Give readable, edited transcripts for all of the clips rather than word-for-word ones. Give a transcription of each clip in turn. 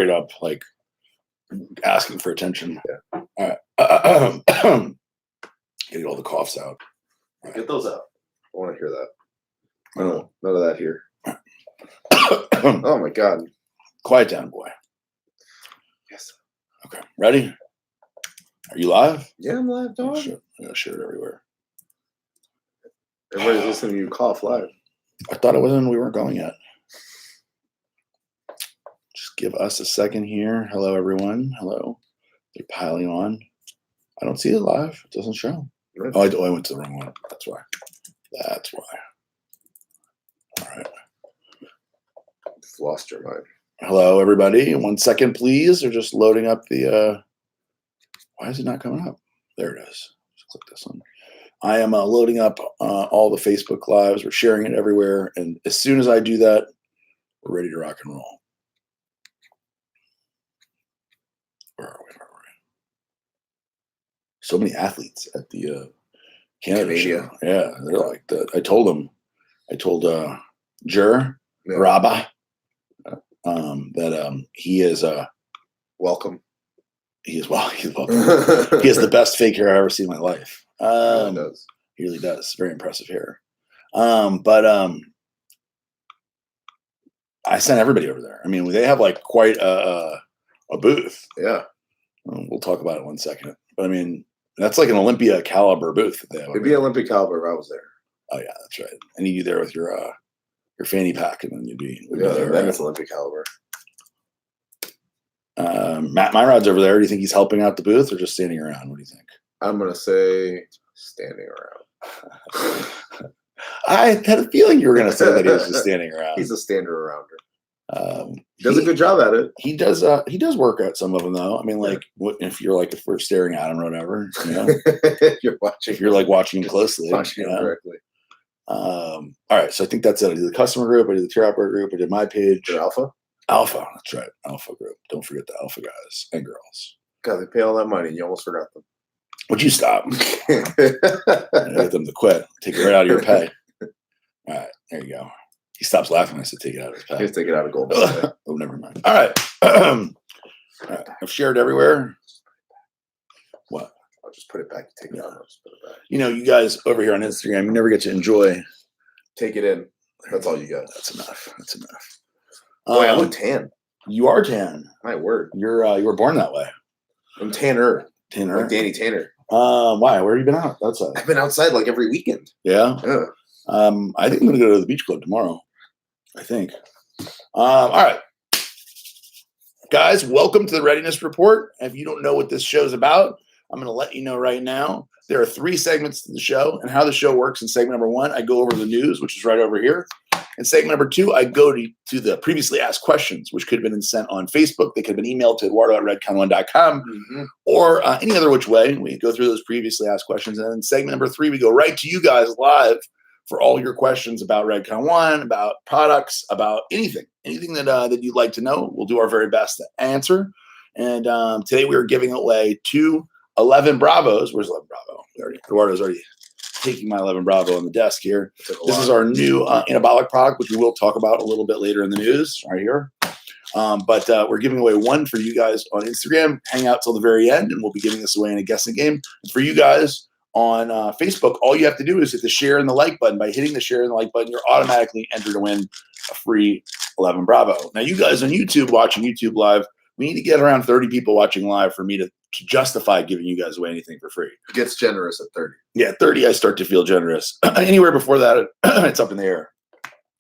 straight up like asking for attention. Yeah. All right. Get all the coughs out. Get those out. I want to hear that. Oh. None of that here. Oh my God. Quiet down, boy. Yes. Okay. Ready? Are you live? Yeah, I'm live, dog. I'm gonna share it everywhere. Everybody's listening to you cough live. I thought it wasn't. We weren't going yet. Just give us a second here. Hello, everyone. Hello. They're piling on. I don't see it live. It doesn't show. Right. Oh, I went to the wrong one. That's why. That's why. All right. Just lost your mind. Hello, everybody. 1 second, please. They're just loading up the. Why is it not coming up? There it is. Just click this one. I am loading up all the Facebook Lives. We're sharing it everywhere. And as soon as I do that, we're ready to rock and roll. Where are we? So many athletes at the Canada show. Yeah, they're like that. I told Jer Rabba that he is welcome. He's welcome. He has the best fake hair I've ever seen in my life. He really does. He really does. Very impressive hair. I sent everybody over there. I mean, they have like quite a booth. Yeah. We'll talk about it in 1 second. But I mean, that's like an Olympia caliber booth that they have. It'd be Olympic caliber if I was there. Oh yeah, that's right. I need you there with your fanny pack, and then you'd be there. Then it's Olympic caliber. Matt Myrod's over there. Do you think he's helping out the booth or just standing around? What do you think? I'm gonna say standing around. I had a feeling you were gonna say that he was just standing around. He's a stander-arounder. Does a good job at it. He does work at some of them though. I mean, like if we're staring at him or whatever, you know, if you're like watching him closely, watching him directly. All right, so I think that's it. I did the customer group, I did the Trapper group, I did my page. Your Alpha, that's right, Alpha group. Don't forget the Alpha guys and girls. God, they pay all that money, and you almost forgot them. Would you stop? Get them to quit. Take it right out of your pay. All right, there you go. He stops laughing. I said, take it out of his pay. Just take it out of gold. Oh, never mind. All right. All right. I've shared everywhere. What? I'll just put it back. Take it out. I'll just put it back. You know, you guys over here on Instagram, you never get to enjoy. Take it in. That's all you got. That's enough. That's enough. Boy, I look tan. You are tan. My word. You were born that way. I'm tanner. Tanner. Like Danny Tanner. Why? Where have you been out? Outside? I've been outside like every weekend. Yeah? Yeah. I think I'm going to go to the beach club tomorrow. I think. All right. Guys, welcome to the Readiness Report. If you don't know what this show's about, I'm going to let you know right now. There are 3 segments to the show, and how the show works. In segment number 1, I go over the news, which is right over here. In segment number 2, I go to the previously asked questions, which could have been sent on Facebook. They could have been emailed to eduardo@redcon1.com or any other which way. We go through those previously asked questions. And then in segment number 3, we go right to you guys live for all your questions about Redcon 1, about products, about anything that you'd like to know. We'll do our very best to answer. And today we are giving away 2 11 Bravos. Where's 11 Bravo? Eduardo's already taking my 11 Bravo on the desk here. This is our new anabolic product, which we will talk about a little bit later in the news right here. But we're giving away 1 for you guys on Instagram. Hang out till the very end, and we'll be giving this away in a guessing game. And for you guys on Facebook, all you have to do is hit the share and the like button. By hitting the share and the like button, you're automatically entered to win a free 11 Bravo. Now, you guys on YouTube watching YouTube Live, we need to get around 30 people watching live for me to justify giving you guys away anything for free. It gets generous at 30. Yeah, 30, I start to feel generous. Anywhere before that, it's up in the air.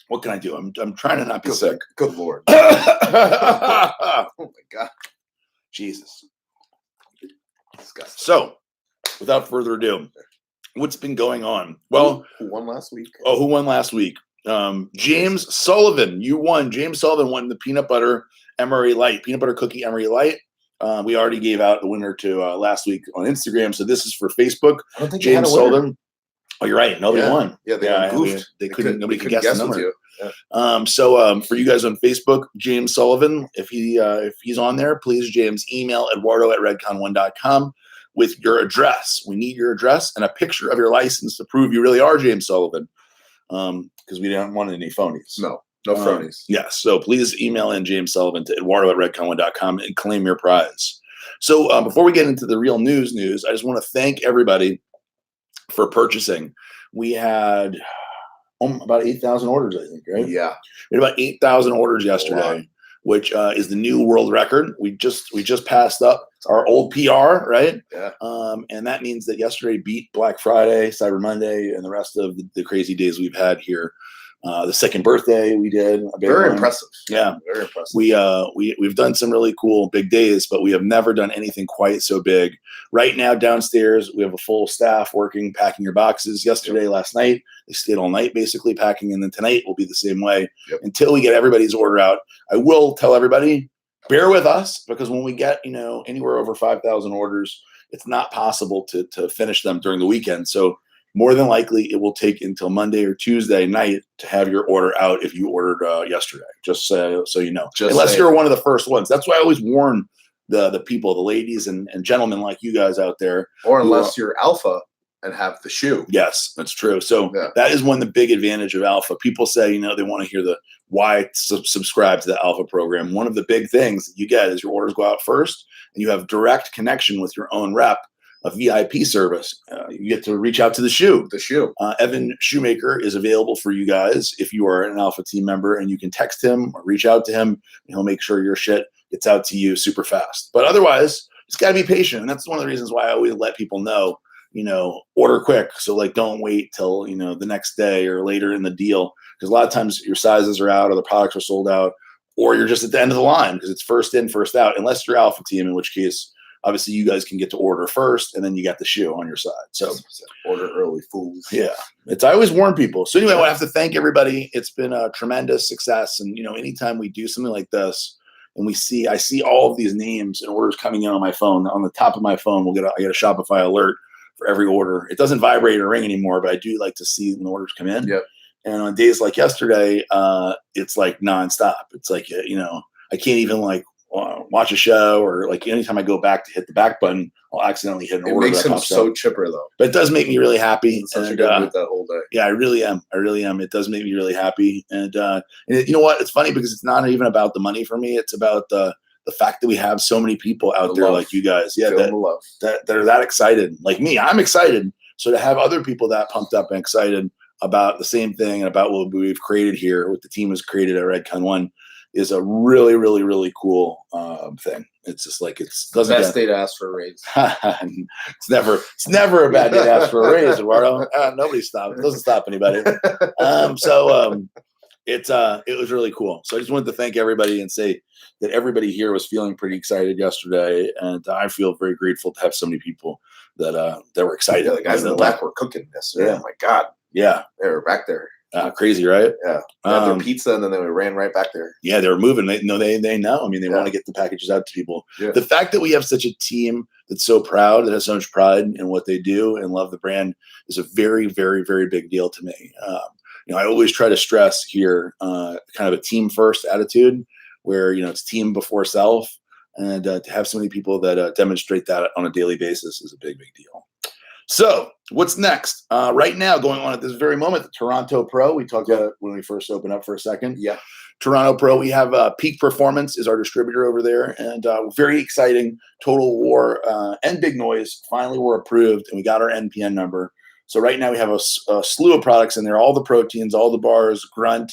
What can I do? I'm trying to not be sick. Good Lord. Oh, my God. Jesus. Disgusting. So, without further ado, what's been going on? Well, who won last week? Oh, who won last week? James Sullivan. You won. James Sullivan won the peanut butter Emery Light, peanut butter cookie Emery Light. We already gave out the winner to last week on Instagram, so this is for Facebook. I don't think James Sullivan. Oh, you're right. Nobody won. Yeah, they goofed. They couldn't. Nobody could guess the number. Yeah. So for you guys on Facebook, James Sullivan, if he's on there, please, James, email eduardo@redcon1.com with your address. We need your address and a picture of your license to prove you really are James Sullivan, because we don't want any phonies. No. No phonies. Yes. So please email in James Sullivan to eduardo@redcon1.com and claim your prize. So before we get into the real news, I just want to thank everybody for purchasing. We had about 8,000 orders, I think, right? Yeah. We had about 8,000 orders yesterday, which is the new world record. We just passed up our old PR, right? Yeah. And that means that yesterday beat Black Friday, Cyber Monday, and the rest of the crazy days we've had here. The second birthday we did. Very impressive. Yeah. Very impressive. We've done some really cool big days, but we have never done anything quite so big. Right now downstairs, we have a full staff working, packing your boxes. Yesterday, last night, they stayed all night basically packing. And then tonight will be the same way until we get everybody's order out. I will tell everybody, bear with us, because when we get, anywhere over 5,000 orders, it's not possible to finish them during the weekend. So more than likely, it will take until Monday or Tuesday night to have your order out if you ordered yesterday, just so you know. Unless you're one of the first ones. That's why I always warn the people, the ladies and gentlemen like you guys out there. Or unless you're alpha and have the shoe. Yes, that's true. So that is one of the big advantage of alpha. People say, they want to hear the why subscribe to the alpha program. One of the big things that you get is your orders go out first, and you have direct connection with your own rep. A VIP service. You get to reach out to the shoe. Evan Shoemaker is available for you guys if you are an Alpha team member, and you can text him or reach out to him, and he'll make sure your shit gets out to you super fast. But otherwise, just got to be patient. And that's one of the reasons why I always let people know, order quick. So don't wait till, the next day or later in the deal. Because a lot of times your sizes are out or the products are sold out, or you're just at the end of the line because it's first in, first out, unless you're Alpha team, in which case, obviously, you guys can get to order first, and then you got the shoe on your side. So order early, fools. Yeah, I always warn people. So anyway, I have to thank everybody. It's been a tremendous success, and anytime we do something like this, and I see all of these names and orders coming in on my phone. On the top of my phone, I get a Shopify alert for every order. It doesn't vibrate or ring anymore, but I do like to see when the orders come in. Yep. And on days like yesterday, it's like nonstop. It's like I can't even watch a show, or anytime I go back to hit the back button, I'll accidentally hit an order. It makes him so chipper though. But it does make me really happy. Such a good mood that whole day. Yeah, I really am. It does make me really happy. And you know what? It's funny because it's not even about the money for me. It's about the fact that we have so many people out there like you guys. Yeah, that are that excited. Like me, I'm excited. So to have other people that pumped up and excited about the same thing and about what we've created here, what the team has created at Redcon 1, is a really, really, really cool thing. It's just doesn't best day to ask for a raise. It's never a bad day to ask for a raise, Eduardo. Nobody stops. It doesn't stop anybody. It was really cool. So I just wanted to thank everybody and say that everybody here was feeling pretty excited yesterday, and I feel very grateful to have so many people that were excited. Yeah, the guys in the back were cooking this. Yeah. Oh my God. Yeah, they were back there. Crazy, right? Yeah. They had their pizza, and then they ran right back there. Yeah, they were moving. They know. I mean, they want to get the packages out to people. Yeah. The fact that we have such a team that's so proud, that has so much pride in what they do and love the brand, is a very, very, very big deal to me. I always try to stress here kind of a team first attitude, where it's team before self, and to have so many people that demonstrate that on a daily basis is a big, big deal. So what's next? Right now, going on at this very moment, the Toronto Pro. We talked about it when we first opened up for a second. Yeah. Toronto Pro. We have Peak Performance is our distributor over there, and very exciting. Total War and Big Noise finally were approved, and we got our NPN number. So right now we have a slew of products in there. All the proteins, all the bars, Grunt,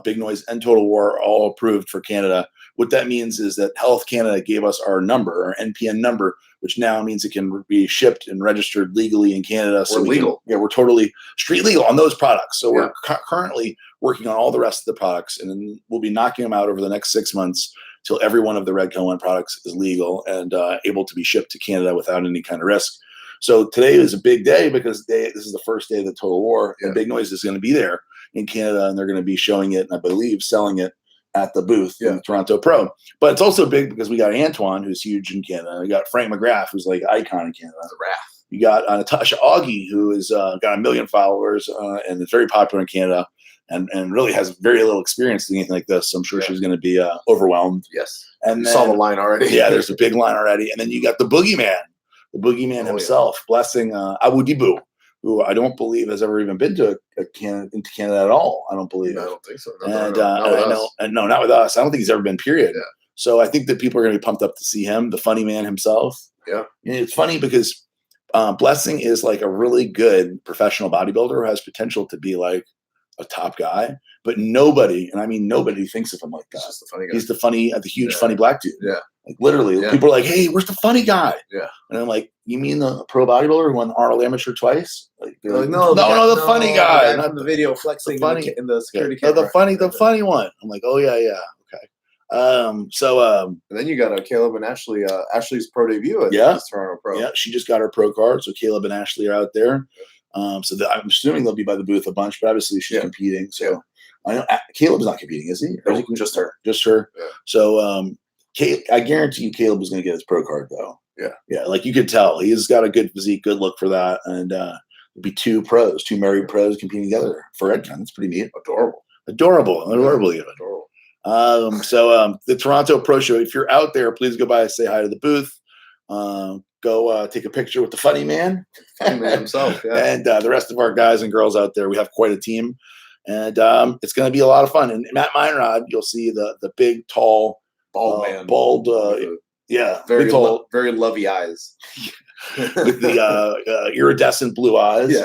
Big Noise, and Total War are all approved for Canada. What that means is that Health Canada gave us our number, our NPN number, which now means it can be shipped and registered legally in Canada. So we're legal. We're totally street legal on those products. So we're currently working on all the rest of the products, and then we'll be knocking them out over the next 6 months till every one of the Redcon 1 products is legal and able to be shipped to Canada without any kind of risk. So today is a big day because this is the first day of the Total War, and Big Noise is going to be there in Canada, and they're going to be showing it, and I believe selling it at the booth in the Toronto Pro. But it's also big because we got Antoine, who's huge in Canada. We got Frank McGrath, who's like icon in Canada. The Wrath. You got Natasha Augie, who is got 1 million followers and is very popular in Canada, and really has very little experience doing anything like this. So I'm sure she's going to be overwhelmed. Yes. And you saw the line already. Yeah, there's a big line already. And then you got the Boogeyman himself, Blessing Awudibu, who I don't believe has ever even been to into Canada at all. I don't believe. No, I don't think so. And Not with us. no, not with us. I don't think he's ever been. Period. Yeah. So I think that people are going to be pumped up to see him, the funny man himself. Yeah. And it's funny because Blessing is like a really good professional bodybuilder who has potential to be like a top guy, but nobody, and I mean nobody, thinks of him like that. He's just the funny guy. He's the huge funny black dude. Yeah. Like literally, people are like, "Hey, where's the funny guy?" Yeah. And I'm like, "You mean the pro bodybuilder who won Arnold Amateur twice?" Like, no, the funny guy, not the video flexing funny in the security camera. The funny one. I'm like, "Oh yeah, okay." And then you got Caleb and Ashley. Ashley's pro debut at this Toronto Pro. Yeah, she just got her pro card, so Caleb and Ashley are out there. So I'm assuming they'll be by the booth a bunch, but obviously she's competing. So I know Caleb's not competing, is he? Or is he just her. Just her. Yeah. So I guarantee you Caleb was going to get his pro card though. Yeah. Like you could tell he's got a good physique, good look for that, and it'd be two married pros competing together for Redcon. That's pretty neat. Adorable even. So the Toronto Pro Show, if you're out there, please go by and say hi to the booth. Go take a picture with the funny man himself, and the rest of our guys and girls out there. We have quite a team, and it's going to be a lot of fun. And Matt Meinrod, you'll see the big, tall, bald, very tall, very lovey eyes with the iridescent blue eyes.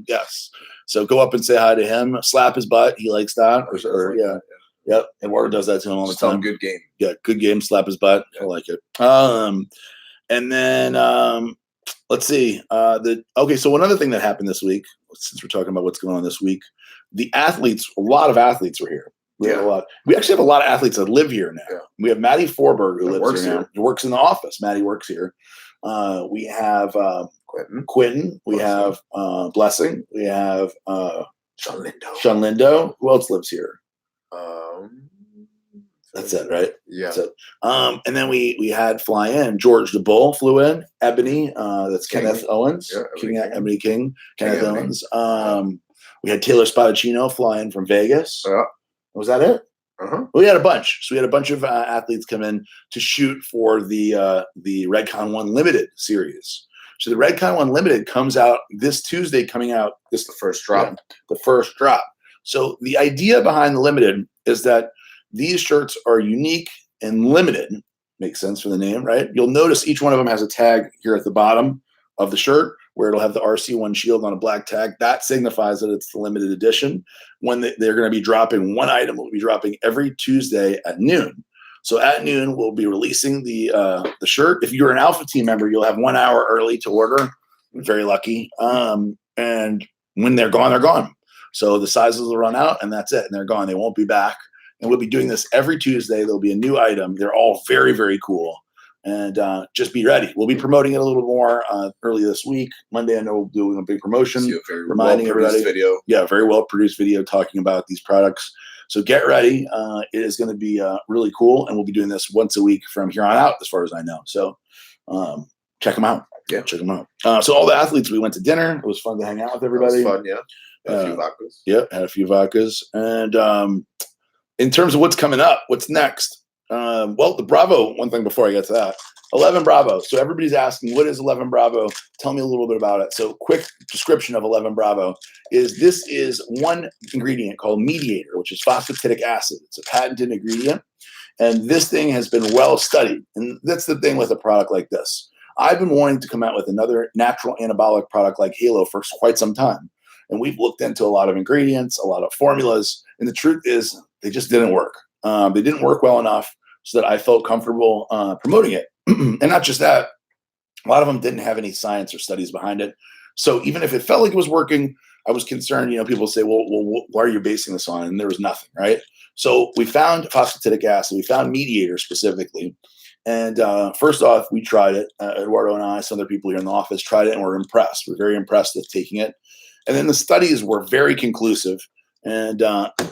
Yes. So go up and say hi to him. Slap his butt. He likes that. Yep. Eduardo does that to him all the time. Good game. Yeah, good game. Slap his butt. I like it. And then let's see. So one other thing that happened this week, since we're talking about what's going on this week, a lot of athletes were here. We actually have a lot of athletes that live here now. Yeah. We have Maddie Forberg who lives here now. He works in the office. Maddie works here. We have Quentin. We have Blessing. We have Sean Lindo. Who else lives here? That's it, right? Yeah. That's it. And then we had fly in. George the Bull flew in. Ebony, that's Kenneth Owens. Yeah, Ebony King. Kenneth Owens. We had Taylor Spadacino fly in from Vegas. Yeah. Was that it? Uh-huh. We had a bunch. So we had a bunch of athletes come in to shoot for the Redcon 1 Limited series. So the Redcon 1 Limited comes out this Tuesday. This is the first drop. Yeah, the first drop. So the idea behind the Limited is that these shirts are unique and limited. Makes sense for the name, right? You'll notice each one of them has a tag here at the bottom of the shirt where it'll have the RC1 shield on a black tag. That signifies that it's the limited edition. When they're going to be dropping one item, will be dropping every Tuesday at noon. So at noon, we'll be releasing the shirt. If you're an Alpha Team member, you'll have 1 hour early to order. Very lucky. And when they're gone, they're gone. So the sizes will run out, and that's it. And they're gone. They won't be back. And we'll be doing this every Tuesday. There'll be a new item. They're all very, very cool. And just be ready. We'll be promoting it a little bit more early this week. Monday, I know we'll be doing a big promotion. Reminding everybody. Video. Yeah, very well-produced video talking about these products. So get ready. It is going to be really cool. And we'll be doing this once a week from here on out, as far as I know. So check them out. Yeah, check them out. So all the athletes, we went to dinner. It was fun to hang out with everybody. It was fun, yeah. Had a few vodkas. Yeah, had a few vodkas. And in terms of what's coming up, what's next? Well, the Bravo, one thing before I get to that, 11 Bravo. So everybody's asking, what is 11 Bravo? Tell me a little bit about it. So quick description of 11 Bravo this is one ingredient called mediator, which is phosphatidic acid. It's a patented ingredient. And this thing has been well studied. And that's the thing with a product like this. I've been wanting to come out with another natural anabolic product like Halo for quite some time. And we've looked into a lot of ingredients, a lot of formulas. And the truth is they just didn't work. They didn't work well enough so that I felt comfortable promoting it. And not just that, a lot of them didn't have any science or studies behind it. So even if it felt like it was working, I was concerned, people say, well, why are you basing this on? And there was nothing, right? So we found phosphatidic acid. We found mediator specifically. And first off, we tried it. Eduardo and I, some other people here in the office tried it, and we're impressed. We're very impressed with taking it. And then the studies were very conclusive. And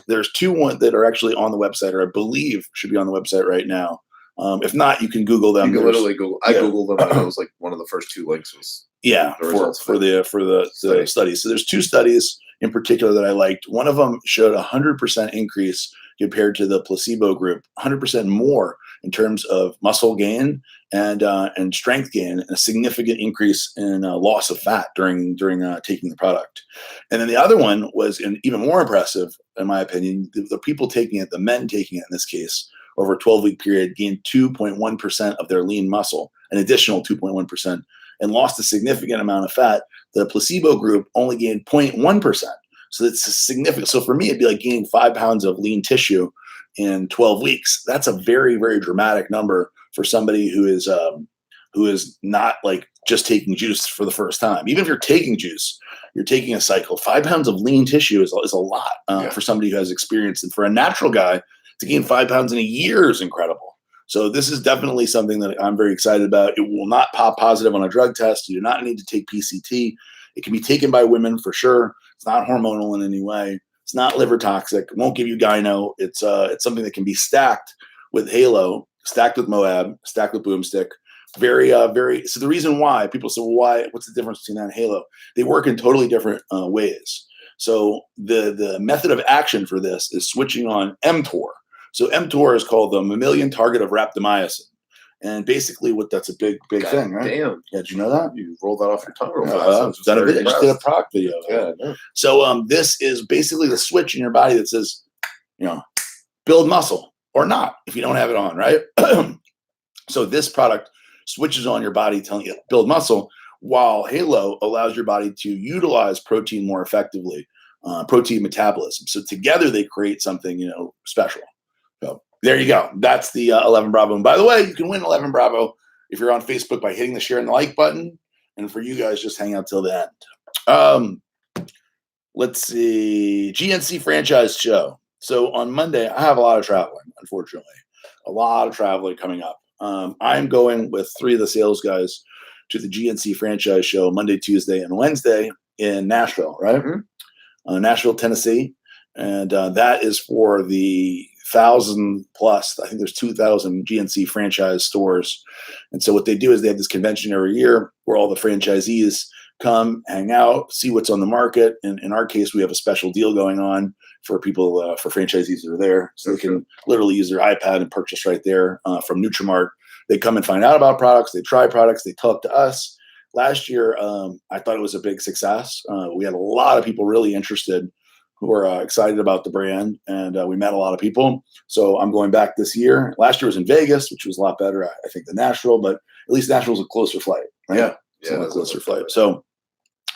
there's two that are actually on the website, or I believe should be on the website right now. If not, you can Google them. You can literally Google. I Googled them, and it was like one of the first two links was for the studies. So there's two studies in particular that I liked. One of them showed 100% increase compared to the placebo group, 100% more in terms of muscle gain and strength gain, and a significant increase in loss of fat during taking the product. And then the other one was even more impressive, in my opinion. The people taking it, the men taking it in this case, over a 12-week period, gained 2.1% of their lean muscle, an additional 2.1%, and lost a significant amount of fat. The placebo group only gained 0.1%. So it's a significant. So for me, it'd be like gaining 5 pounds of lean tissue in 12 weeks. That's a very, very dramatic number for somebody who is not like just taking juice for the first time. Even if you're taking juice, you're taking a cycle. 5 pounds of lean tissue is a lot for somebody who has experience. And for a natural guy to gain 5 pounds in a year is incredible. So this is definitely something that I'm very excited about. It will not pop positive on a drug test. You do not need to take PCT. It can be taken by women for sure. It's not hormonal in any way. It's not liver toxic. It won't give you gyno. It's something that can be stacked with Halo, stacked with Moab, stacked with Boomstick. Very. So the reason why people say, well, what's the difference between that and Halo? They work in totally different ways. So the method of action for this is switching on mTOR. So mTOR is called the mammalian target of rapamycin. And basically that's a big thing, right? Damn. Yeah, did you know that? You rolled that off your tongue real fast. I just did a product video. Yeah. So this is basically the switch in your body that says, build muscle or not if you don't have it on, right? So this product switches on your body telling you build muscle, while Halo allows your body to utilize protein more effectively, protein metabolism. So together they create something, special. So there you go. That's the 11 Bravo. And by the way, you can win 11 Bravo if you're on Facebook by hitting the share and the like button. And for you guys, just hang out till the end. Let's see. GNC franchise show. So on Monday, I have a lot of traveling, unfortunately. A lot of traveling coming up. I'm going with 3 of the sales guys to the GNC franchise show Monday, Tuesday, and Wednesday in Nashville, right? Mm-hmm. Nashville, Tennessee. And that is for the 1,000 plus, I think there's 2,000 GNC franchise stores. And so what they do is they have this convention every year where all the franchisees come, hang out, see what's on the market. And in our case, we have a special deal going on for people, for franchisees that are there. So they can literally use their iPad and purchase right there from Nutrimart. They come and find out about products. They try products. They talk to us. Last year, I thought it was a big success. We had a lot of people really interested who are excited about the brand, and we met a lot of people. So I'm going back this year. Last year was in Vegas, which was a lot better, I think, than Nashville, but at least Nashville's a closer flight. Right? Yeah, a closer flight. So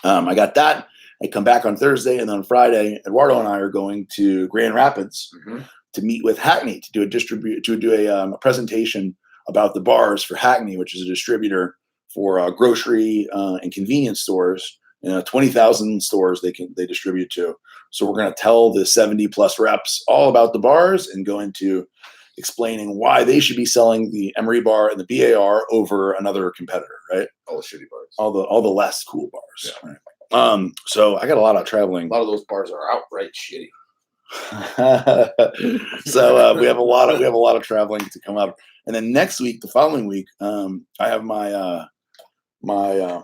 I got that. I come back on Thursday, and then on Friday, Eduardo and I are going to Grand Rapids to meet with Hackney to do a presentation about the bars for Hackney, which is a distributor for grocery and convenience stores. 20,000 stores they distribute to. So we're going to tell the 70 plus reps all about the bars and go into explaining why they should be selling the Emery bar and the BAR over another competitor, right? All the shitty bars. All the less cool bars. Yeah. Right? So I got a lot of traveling. A lot of those bars are outright shitty. So we have a lot of traveling to come up. And then next week, the following week, I have my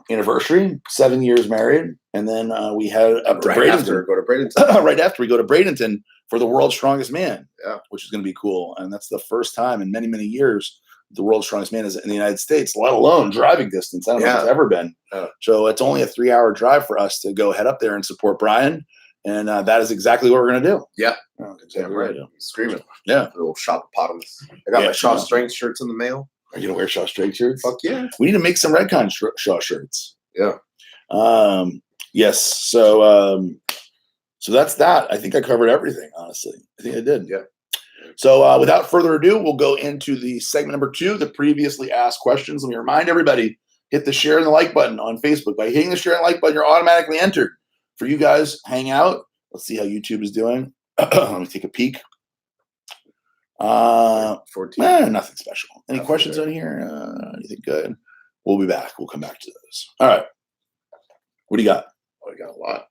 anniversary, 7 years married, and then we head up to Bradenton. Go to Bradenton. Right after we go to Bradenton for the World's Strongest Man, which is going to be cool. And that's the first time in many, many years the World's Strongest Man is in the United States, let alone driving distance. I don't know if it's ever been. So it's only a 3-hour drive for us to go head up there and support Brian. And that is exactly what we're going to do. Yeah. Exactly right. Screaming. Yeah. A little shop-opotamus. I got my Shaw Strength shirts in the mail. Are you going to wear Shaw Strength shirts? Fuck yeah. We need to make some Redcon Shaw shirts. Yeah. Yes. So that's that. I think I covered everything, honestly. I think I did. Yeah. So without further ado, we'll go into the segment number 2, the previously asked questions. Let me remind everybody, hit the share and the like button on Facebook. By hitting the share and like button, you're automatically entered. For you guys, hang out. Let's see how YouTube is doing. Let me take a peek. 14. Nothing special. Any questions on here? Anything good? We'll be back. We'll come back to those. All right. What do you got? I got a lot.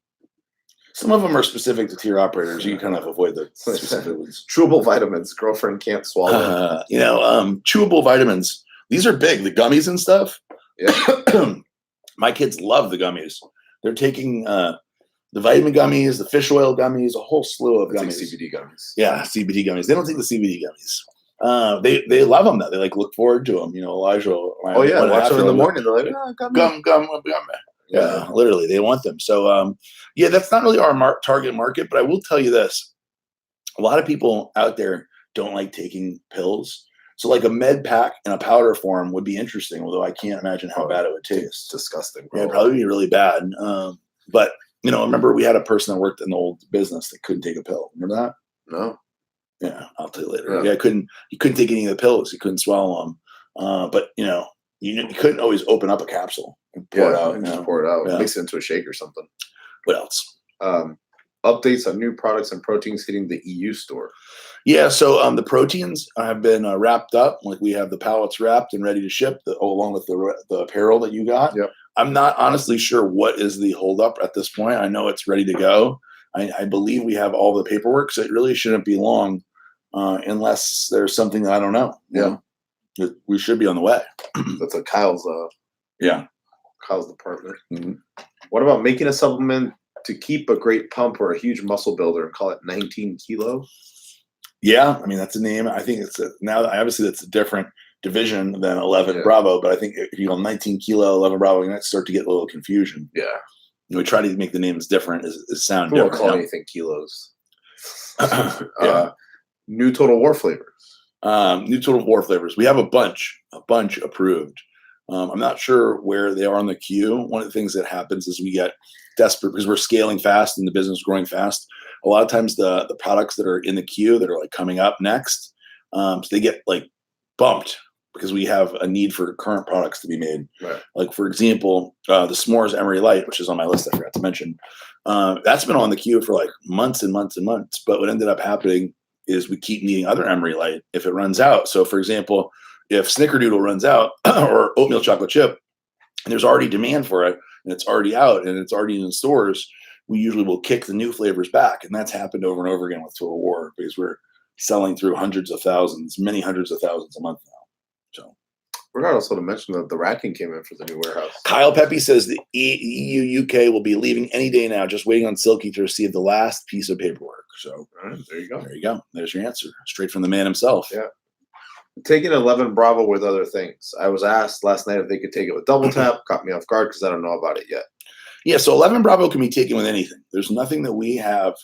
Some of them are specific to tier operators. You can kind of avoid the specific ones. Chewable vitamins. Girlfriend can't swallow. Chewable vitamins. These are big. The gummies and stuff. Yeah. My kids love the gummies. They're taking the vitamin gummies, the fish oil gummies, a whole slew of gummies. CBD gummies. Yeah, CBD gummies. They don't take the CBD gummies. They love them though. They like look forward to them. Elijah. Oh yeah, watch them in the morning. They're like, gum. Yeah, literally, they want them. So yeah, that's not really our target market. But I will tell you this: a lot of people out there don't like taking pills. So like a med pack in a powder form would be interesting, although I can't imagine how bad it would taste. It's disgusting. Yeah, it'd probably be really bad. But remember we had a person that worked in the old business that couldn't take a pill. Remember that? No. Yeah, I'll tell you later. Yeah, he couldn't take any of the pills. He couldn't swallow them. But you couldn't always open up a capsule and pour it out. Just pour it out. Mix it into a shake or something. What else? Updates on new products and proteins hitting the EU store. Yeah, so the proteins have been wrapped up. Like we have the pallets wrapped and ready to ship, along with the apparel that you got. Yep. I'm not honestly sure what is the holdup at this point. I know it's ready to go. I believe we have all the paperwork, so it really shouldn't be long, unless there's something that I don't know. Yeah, we should be on the way. That's a Kyle's. Kyle's department. Mm-hmm. What about making a supplement to keep a great pump or a huge muscle builder and call it 19 Kilo? Yeah, I mean that's a name. I think it's now obviously that's a different division than 11 Bravo, but I think if you go 19 Kilo, 11 Bravo, you might start to get a little confusion. Yeah, we try to make the names different, as sound we different. Won't call anything kilos. New Total War flavors. New Total War flavors. We have a bunch approved. I'm not sure where they are on the queue. One of the things that happens is we get desperate because we're scaling fast and the business is growing fast. A lot of times the products that are in the queue that are like coming up next, so they get like bumped because we have a need for current products to be made. Right. Like for example, the S'mores Emery Light, which is on my list, I forgot to mention. That's been on the queue for like months and months and months. But what ended up happening is we keep needing other Emery Light if it runs out. So for example, if Snickerdoodle runs out or oatmeal chocolate chip, and there's already demand for it, and it's already out and it's already in stores, we usually will kick the new flavors back. And that's happened over and over again with Total War because we're selling through hundreds of thousands, many hundreds of thousands a month now. So, forgot also to mention that the racking came in for the new warehouse. Kyle Pepe says the EU UK will be leaving any day now, just waiting on Silky to receive the last piece of paperwork. So, there you go. There you go. There's your answer, straight from the man himself. Yeah. Taking 11 Bravo with other things. I was asked last night if they could take it with double tap. Caught me off guard because I don't know about it yet. Yeah, so 11 Bravo can be taken with anything. There's nothing that we have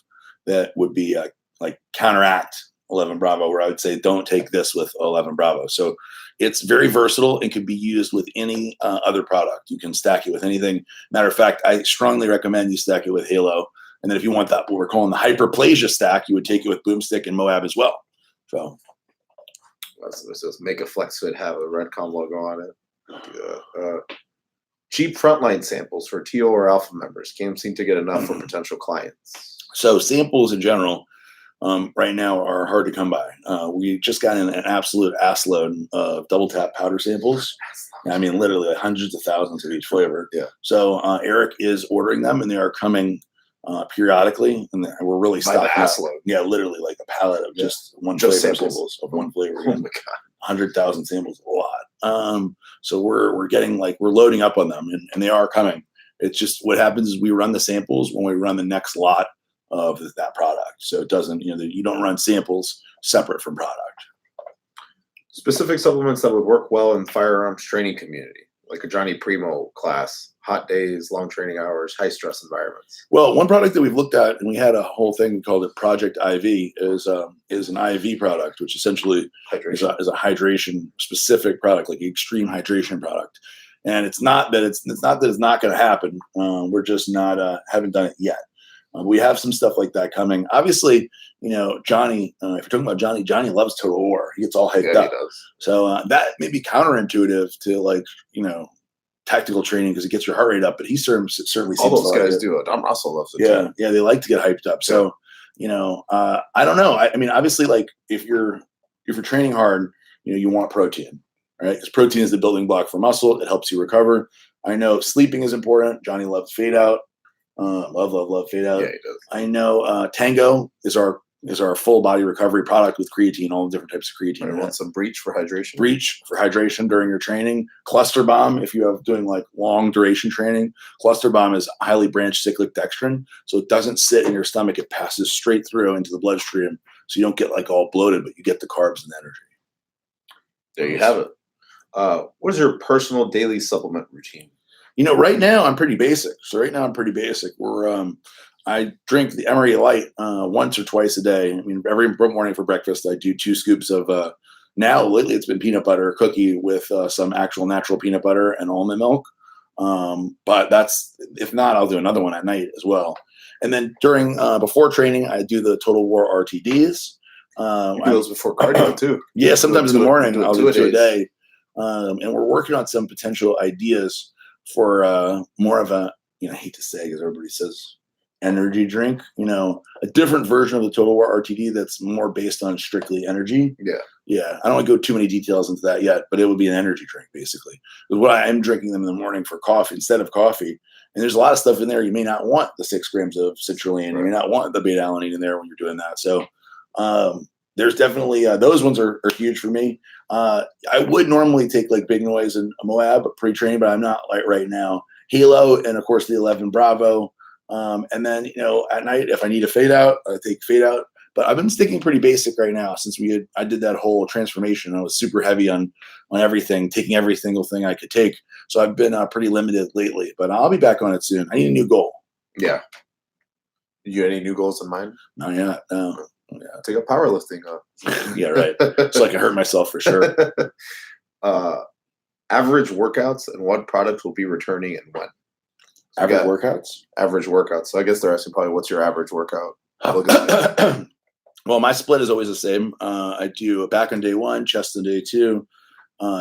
that would be like counteract 11 Bravo, where I would say don't take this with 11 Bravo. So it's very versatile and can be used with any other product. You can stack it with anything. Matter of fact, I strongly recommend you stack it with Halo. And then if you want that, what we're calling the hyperplasia stack, you would take it with Boomstick and Moab as well. So it says make a flex fit, have a Redcom logo on it. Cheap frontline samples for TO or Alpha members. Can't seem to get enough for potential clients. So samples in general right now are hard to come by. We just got in an absolute ass load of double tap powder samples. I mean, literally like hundreds of thousands of each flavor. Yeah. So Eric is ordering them, and they are coming periodically, and we're really stocking up. Yeah, literally like a pallet of just flavor samples of one flavor. Oh my god, 100,000 samples, a lot. So we're getting we're loading up on them, and they are coming. It's just what happens is we run the samples when we run the next lot of that product. So it doesn't, you don't run samples separate from product. Specific supplements that would work well in firearms training community, like a Johnny Primo class, hot days, long training hours, high stress environments. Well, one product that we've looked at, and we had a whole thing, we called it Project IV, is an IV product, which essentially is a hydration specific product, like extreme hydration product. And it's not that it's not going to happen. We're just not haven't done it yet. We have some stuff like that coming. Obviously, Johnny, if you're talking about Johnny loves Total War. He gets all hyped up. He does. So that may be counterintuitive to tactical training because it gets your heart rate up, but he certainly all those guys do it. Tom Russell loves it. Yeah, they like to get hyped up. So, I don't know. I mean, obviously, like if you're training hard, you want protein, right? Because protein is the building block for muscle. It helps you recover. I know sleeping is important. Johnny loves fade out. Love fade out. Yeah, he does. I know Tango is our full body recovery product with creatine, all the different types of creatine. I want some breach for hydration. Breach for hydration during your training. Cluster bomb if you have doing like long duration training. Cluster bomb is highly branched cyclic dextrin, so it doesn't sit in your stomach. It passes straight through into the bloodstream, so you don't get like all bloated, but you get the carbs and energy. There you have it. What is your personal daily supplement routine? Right now I'm pretty basic. So right now I'm pretty basic. I drink the Emery Light once or twice a day. I mean, every morning for breakfast I do 2 scoops of. Now lately it's been peanut butter cookie with some actual natural peanut butter and almond milk. But if not, I'll do another one at night as well. And then before training, I do the Total War RTDs. You do those before cardio too. Yeah, sometimes in the morning I'll do 2 a day. And we're working on some potential ideas for more of a, I hate to say because everybody says energy drink, a different version of the Total War RTD that's more based on strictly energy. Yeah. Yeah. I don't want to go too many details into that yet, but it would be an energy drink basically. Because what I am drinking them in the morning for coffee instead of coffee. And there's a lot of stuff in there. You may not want the 6 grams of citrulline. Right. You may not want the beta alanine in there when you're doing that. So there's definitely those ones are huge for me. I would normally take like Big Noise and Moab pre-training, but I'm not like right now. Halo and of course the 11 Bravo. And then, at night, if I need a fade out, I take fade out. But I've been sticking pretty basic right now since I did that whole transformation. I was super heavy on everything, taking every single thing I could take. So I've been pretty limited lately, but I'll be back on it soon. I need a new goal. Yeah. Did you have any new goals in mind? Not yet. No. Yeah. Take a powerlifting up. Yeah, right. So I can hurt myself for sure. Average workouts and what product will be returning and when? Average workouts? Average workouts. So I guess they're asking probably what's your average workout? Well, my split is always the same. I do back on day 1, chest on day 2.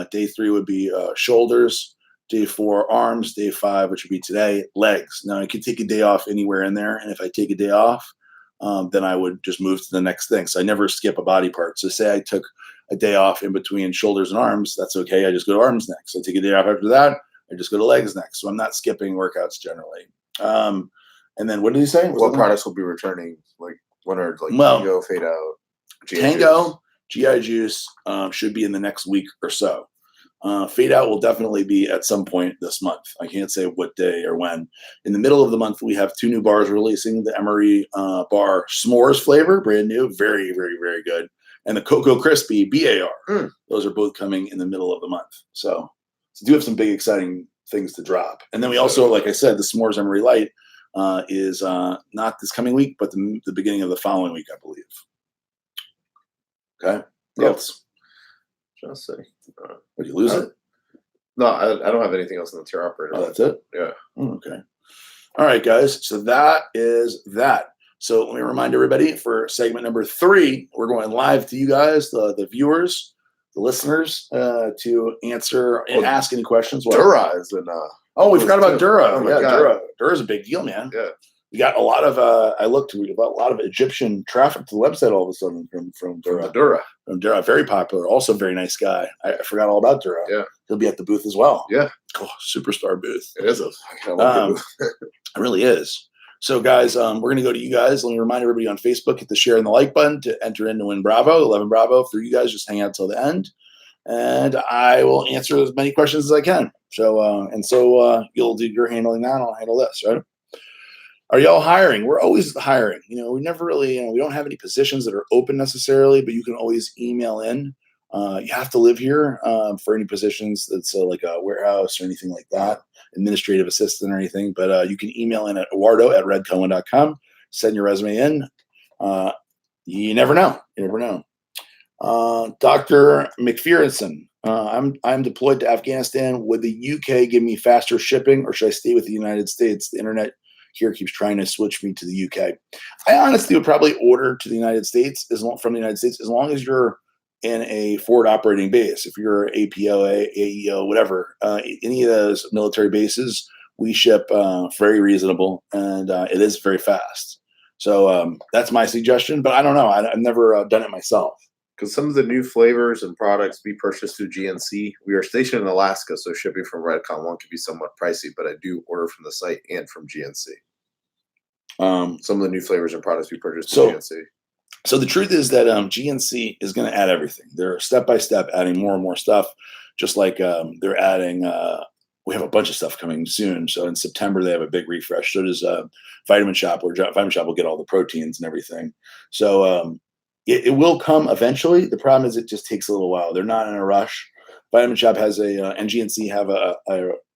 Day 3 would be shoulders. Day 4, arms. Day 5, which would be today, legs. Now, I could take a day off anywhere in there. And if I take a day off, then I would just move to the next thing. So I never skip a body part. So say I took a day off in between shoulders and arms. That's okay. I just go to arms next. I take a day off after that. I just go to legs next. So I'm not skipping workouts generally. And then what did he say? What products will be returning? Like when are Tango, Fade Out, Tango, GI Juice should be in the next week or so. Fade Out will definitely be at some point this month. I can't say what day or when. In the middle of the month, we have 2 new bars releasing. The Emery bar S'mores flavor, brand new, very, very, very good. And the Cocoa Crispy BAR. Those are both coming in the middle of the month. So do have some big, exciting things to drop. And then we also, like I said, the S'mores Emery Light is not this coming week, but the beginning of the following week, I believe. Okay. What else? Just say. Did you lose it? No, I don't have anything else in the tier operator. Oh, that's it? Yeah. Okay. All right, guys. So that is that. So let me remind everybody for segment number 3, we're going live to you guys, the viewers, the listeners, to answer and ask any questions. Dura is in. We forgot about Dura. Oh yeah, God. Dura's a big deal, man. Yeah. We got a lot of. We got a lot of Egyptian traffic to the website all of a sudden from Dura. From Dura, very popular. Also, very nice guy. I forgot all about Dura. Yeah, he'll be at the booth as well. Yeah, superstar booth. It is it really is. So, guys, we're going to go to you guys. Let me remind everybody on Facebook, hit the share and the like button to enter in to win Bravo, 11 Bravo. For you guys, just hang out till the end, and I will answer as many questions as I can. So, you'll do your handling that, and I'll handle this, right? Are y'all hiring? We're always hiring. We never really, we don't have any positions that are open necessarily, but you can always email in. You have to live here for any positions that's like a warehouse or anything like that, administrative assistant or anything. But you can email in at eduardo@redcohen.com. Send your resume in. You never know. Dr. McPherson, I'm deployed to Afghanistan. Would the UK give me faster shipping, or should I stay with the United States? The internet here keeps trying to switch me to the UK. I honestly would probably order to the United States from the United States, as long as you're in a forward operating base. If you're APO, AEO, whatever, any of those military bases, we ship very reasonable, and it is very fast. So that's my suggestion, but I don't know. I've never done it myself. Because some of the new flavors and products we purchase through GNC. We are stationed in Alaska, so shipping from Redcon 1 could be somewhat pricey, but I do order from the site and from GNC. Some of the new flavors and products we purchase through GNC. So the truth is that GNC is going to add everything. They're step-by-step adding more and more stuff, just like they're adding we have a bunch of stuff coming soon. So in September, they have a big refresh. So does Vitamin Shop, where Vitamin Shop will get all the proteins and everything. So It will come eventually. The problem is it just takes a little while. They're not in a rush. Vitamin Shop has and GNC have a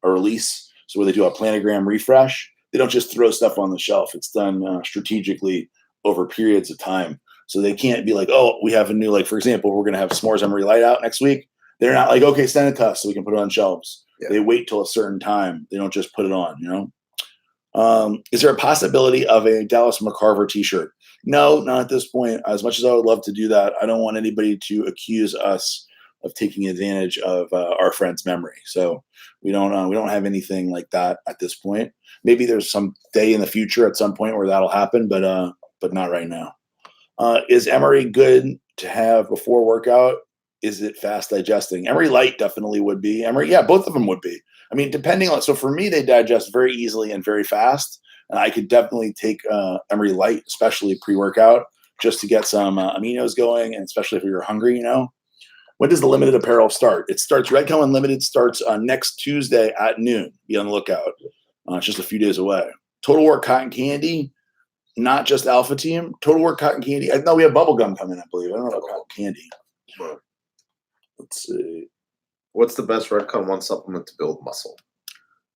release, so where they do a planogram refresh. They don't just throw stuff on the shelf. It's done strategically over periods of time. So they can't be like, oh, we have a new, like, for example, we're going to have S'mores Emery Light out next week. They're not like, okay, send it to us so we can put it on shelves. Yeah. They wait till a certain time. They don't just put it on, Is there a possibility of a Dallas McCarver t-shirt? No, not at this point. As much as I would love to do that, I don't want anybody to accuse us of taking advantage of our friend's memory. So we don't have anything like that at this point. Maybe there's some day in the future at some point where that'll happen, but not right now. Is Emery good to have before workout? Is it fast digesting? Emery Light definitely would be. Emery, yeah, both of them would be. I mean, depending on, so for me, they digest very easily and very fast. And I could definitely take Emery Light, especially pre-workout, just to get some aminos going, and especially if you're hungry, When does the limited apparel start? It starts, Redcon Unlimited starts next Tuesday at noon. Be on the lookout. It's just a few days away. Total War Cotton Candy, not just Alpha Team. Total War Cotton Candy. I know we have bubblegum coming, I believe. I don't know about cotton candy. Let's see. What's the best Redcon 1 supplement to build muscle?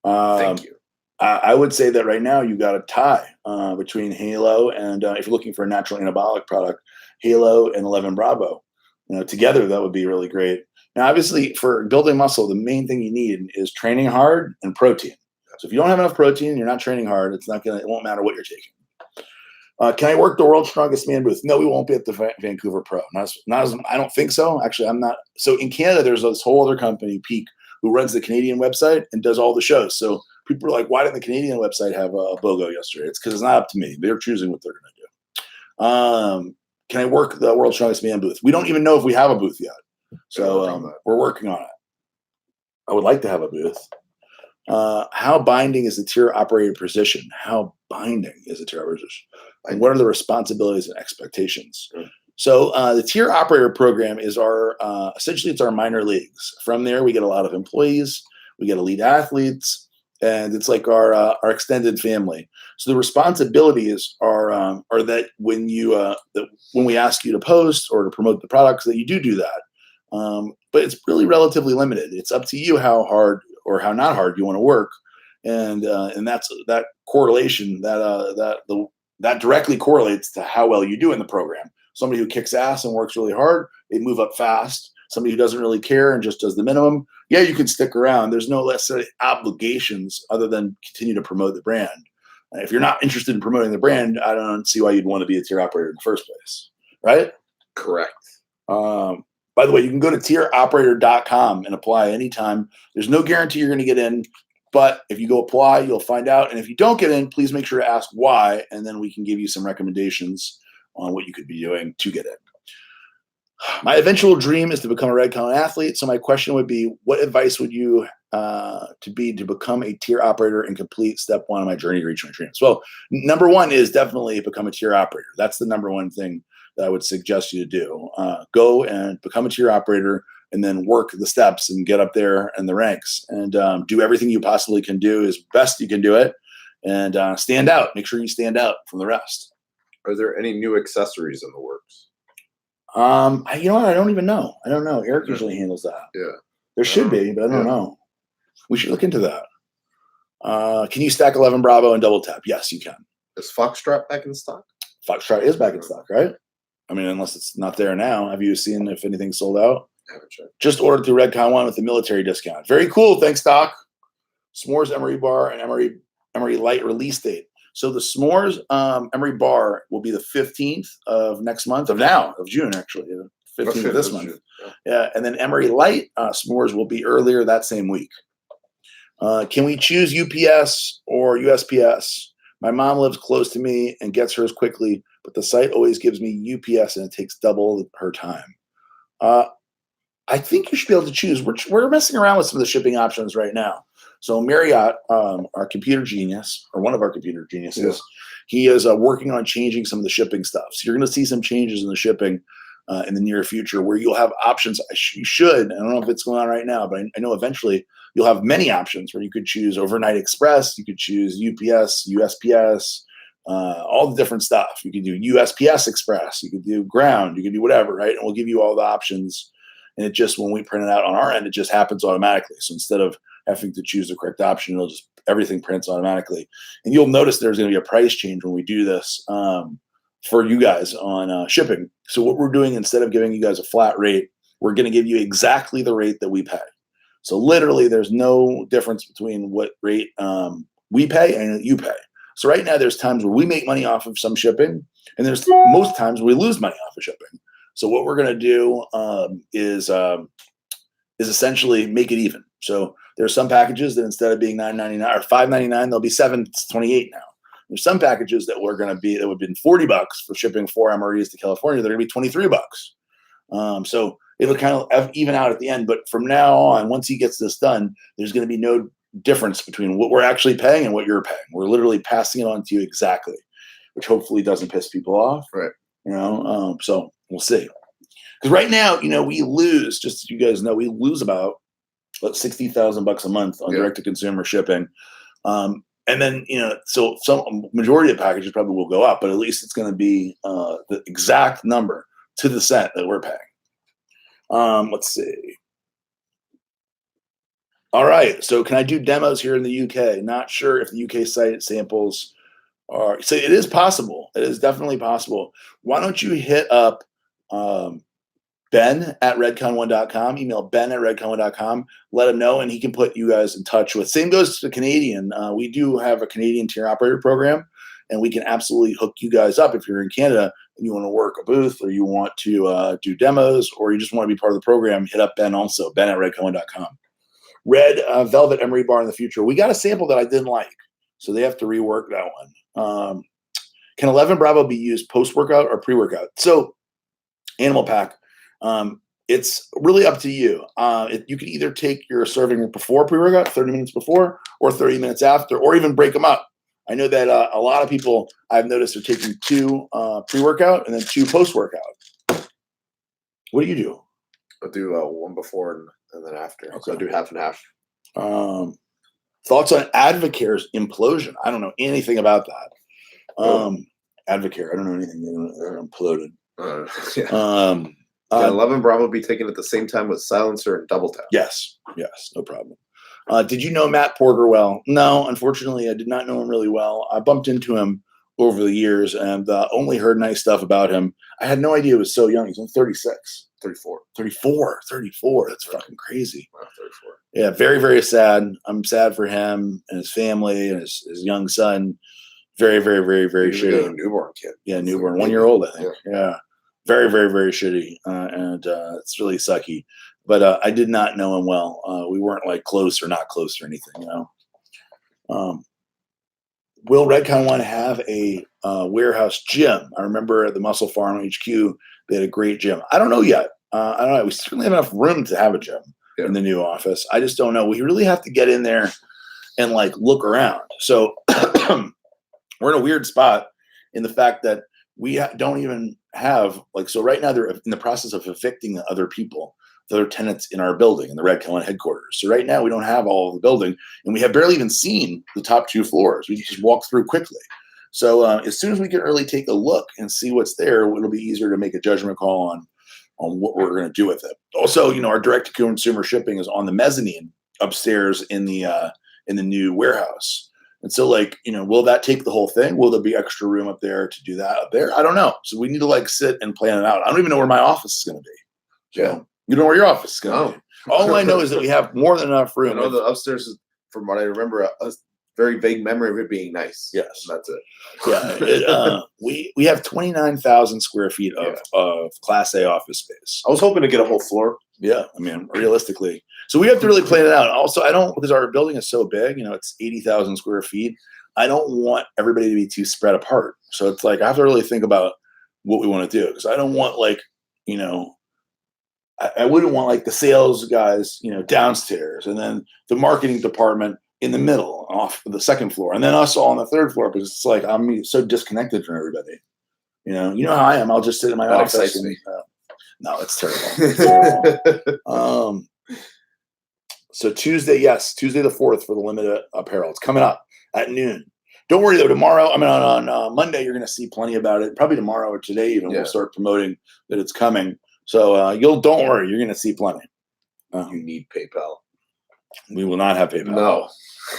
Thank you. I would say that right now you got a tie between Halo and if you're looking for a natural anabolic product, Halo and 11 Bravo. Together that would be really great. Now, obviously, for building muscle, the main thing you need is training hard and protein. So if you don't have enough protein, you're not training hard. It won't matter what you're taking. Can I work the World's Strongest Man booth? No, we won't be at the Vancouver Pro. I don't think so. Actually, I'm not. So in Canada, there's this whole other company, Peak, who runs the Canadian website and does all the shows. So people are like, why didn't the Canadian website have a BOGO yesterday? It's because it's not up to me. They're choosing what they're going to do. Can I work the World's Strongest Man booth? We don't even know if we have a booth yet. So we're working on it. I would like to have a booth. How binding is the tier operator position? How binding is the tier operator position? And what are the responsibilities and expectations? So the tier operator program is essentially it's our minor leagues. From there, we get a lot of employees, we get elite athletes, and it's like our extended family. So the responsibilities are that when we ask you to post or to promote the products, that you do that. But it's really relatively limited. It's up to you how hard or how not hard you want to work, and that's that correlation that directly correlates to how well you do in the program. Somebody who kicks ass and works really hard, they move up fast. Somebody who doesn't really care and just does the minimum, yeah, you can stick around. There's no necessarily obligations other than continue to promote the brand. If you're not interested in promoting the brand, I don't see why you'd want to be a tier operator in the first place, right? Correct. By the way, you can go to tieroperator.com and apply anytime. There's no guarantee you're going to get in, but if you go apply, you'll find out. And if you don't get in, please make sure to ask why, and then we can give you some recommendations on what you could be doing to get in. My eventual dream is to become a Redcon athlete. So my question would be, what advice would you to become a tier operator and complete step one of my journey to reach my dreams? Well, number one is definitely become a tier operator. That's the number one thing that I would suggest you to do. Go and become a tier operator and then work the steps and get up there in the ranks and do everything you possibly can do as best you can do it and stand out. Make sure you stand out from the rest. Are there any new accessories in the works? You know what? I don't even know. I don't know. Eric usually handles that. Yeah. There should be, but I don't know. We should look into that. Can you stack 11 Bravo and double tap? Yes, you can. Is Foxtrot back in stock? Foxtrot is back in stock, right? I mean, unless it's not there now. Have you seen if anything's sold out? I haven't checked. Just ordered through Redcon 1 with the military discount. Very cool. Thanks, Doc. S'mores Emery Bar and Emery Light release date. So the S'mores Emery Bar will be the 15th of next month, of June, actually. 15th of this month. Yeah, and then Emery Light S'mores will be earlier that same week. Can we choose UPS or USPS? My mom lives close to me and gets hers quickly, but the site always gives me UPS and it takes double her time. I think you should be able to choose. We're messing around with some of the shipping options right now. So Marriott, our computer genius, or one of our computer geniuses, he is working on changing some of the shipping stuff. So you're going to see some changes in the shipping in the near future where you'll have options. You should, I don't know if it's going on right now, but I know eventually you'll have many options where you could choose overnight express, you could choose UPS, USPS, all the different stuff. You can do USPS Express, you can do ground, you can do whatever, right? And we'll give you all the options. And it just, when we print it out on our end, it just happens automatically. So instead of having to choose the correct option, it'll just, everything prints automatically. And you'll notice there's going to be a price change when we do this for you guys on shipping. So what we're doing, instead of giving you guys a flat rate, we're going to give you exactly the rate that we pay. So literally there's no difference between what rate we pay and you pay. So right now there's times where we make money off of some shipping, and there's most times we lose money off of shipping. So what we're going to do is essentially make it even. So there's some packages that instead of being $9.99 or $5.99, they'll be $7.28 now. There's some packages that we're going to be, that would have been $40 for shipping 4 MREs to California. They're going to be $23. So it'll kind of even out at the end. But from now on, once he gets this done, there's going to be no difference between what we're actually paying and what you're paying. We're literally passing it on to you exactly, which hopefully doesn't piss people off. Right. So we'll see. Because right now, we lose, just so you guys know, we lose about $60,000 a month on direct to consumer shipping. And then, so some majority of packages probably will go up, but at least it's going to be the exact number to the cent that we're paying. Let's see. All right. So can I do demos here in the UK? Not sure if the UK site samples are. So it is possible. It is definitely possible. Why don't you hit up Ben at redcon1.com, email Ben at redcon1.com, let him know, and he can put you guys in touch with. Same goes to Canadian. We do have a Canadian tier operator program, and we can absolutely hook you guys up if you're in Canada and you want to work a booth, or you want to do demos, or you just want to be part of the program. Hit up Ben also, Ben at redcon1.com. Red Velvet Emery Bar in the future. We got a sample that I didn't like, so they have to rework that one. Can 11 Bravo be used post-workout or pre-workout? So Animal Pack, it's really up to you. You can either take your serving before pre-workout, 30 minutes before, or 30 minutes after, or even break them up. I know that a lot of people I've noticed are taking 2 pre-workout and then 2 post-workout. What do you do? I'll do one before and then after. Okay. So I'll do half and half. Thoughts on Advocare's implosion? I don't know anything about that. Advocare, I don't know anything. They're imploded. Can 11 Bravo be taken at the same time with silencer and double tap? Yes, no problem. Did you know Matt Porter well? No, unfortunately, I did not know him really well. I bumped into him over the years and only heard nice stuff about him. I had no idea he was so young. He's only 36. 34. That's fucking crazy. Wow, 34. Yeah, very, very sad. I'm sad for him and his family and his young son. Very, very, very, very shitty. A newborn kid. Yeah, newborn, 1 year old, I think. Yeah. Very, very, very shitty. And it's really sucky. But I did not know him well. We weren't like close or not close or anything, Will Redcon One have a warehouse gym? I remember at the Muscle Farm HQ, they had a great gym. I don't know yet. I don't know. We certainly have enough room to have a gym in the new office. I just don't know. We really have to get in there and like look around. So we're in a weird spot in the fact that we don't even have so right now they're in the process of evicting other people, the other tenants in our building, in the Redcon One headquarters. So right now we don't have all of the building, and we have barely even seen the top 2 floors. We just walk through quickly. So as soon as we can really take a look and see what's there, it'll be easier to make a judgment call on what we're going to do with it. Also, our direct-to-consumer shipping is on the mezzanine upstairs in the new warehouse. And so, will that take the whole thing? Will there be extra room up there to do that up there? I don't know. So we need to sit and plan it out. I don't even know where my office is going to be. Yeah. You know where your office is going to be. All I know is that we have more than enough room. I know the upstairs is, from what I remember, a very vague memory of it being nice. Yes. That's it. Yeah. We have 29,000 square feet of Class A office space. I was hoping to get a whole floor. Yeah. I mean, realistically. So we have to really plan it out. Also, because our building is so big, it's 80,000 square feet. I don't want everybody to be too spread apart. So it's I have to really think about what we want to do. Because I don't want I wouldn't want the sales guys, downstairs, and then the marketing department in the middle off the second floor, and then us all on the third floor, because it's I'm so disconnected from everybody. You know how I am. I'll just sit in my office. No, it's terrible. So Tuesday the 4th for the limited apparel. It's coming up at noon. Don't worry though. Tomorrow, I mean on Monday, you're going to see plenty about it. Probably tomorrow or today even. Yeah. We'll start promoting that it's coming. So don't worry. You're going to see plenty. You need PayPal. We will not have PayPal. No.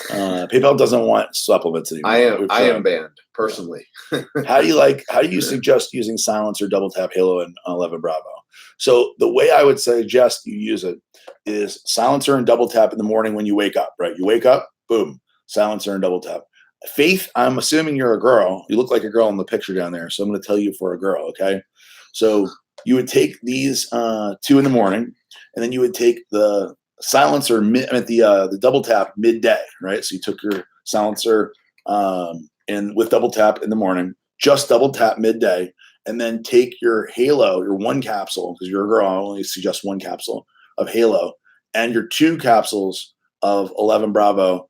PayPal doesn't want supplements anymore. I am banned personally. How do you suggest using Silencer, Double Tap, Halo, and 11 Bravo? So the way I would suggest you use it is Silencer and Double Tap in the morning when you wake up, right? You wake up, boom, Silencer and Double Tap. Faith, I'm assuming you're a girl. You look like a girl in the picture down there. So I'm going to tell you for a girl, okay? So you would take these 2 in the morning, and then you would take the Silencer the Double Tap midday, right? So you took your Silencer and with Double Tap in the morning, just Double Tap midday, and then take your Halo, your 1 capsule, because you're a girl, I only suggest 1 capsule of Halo, and your 2 capsules of 11 Bravo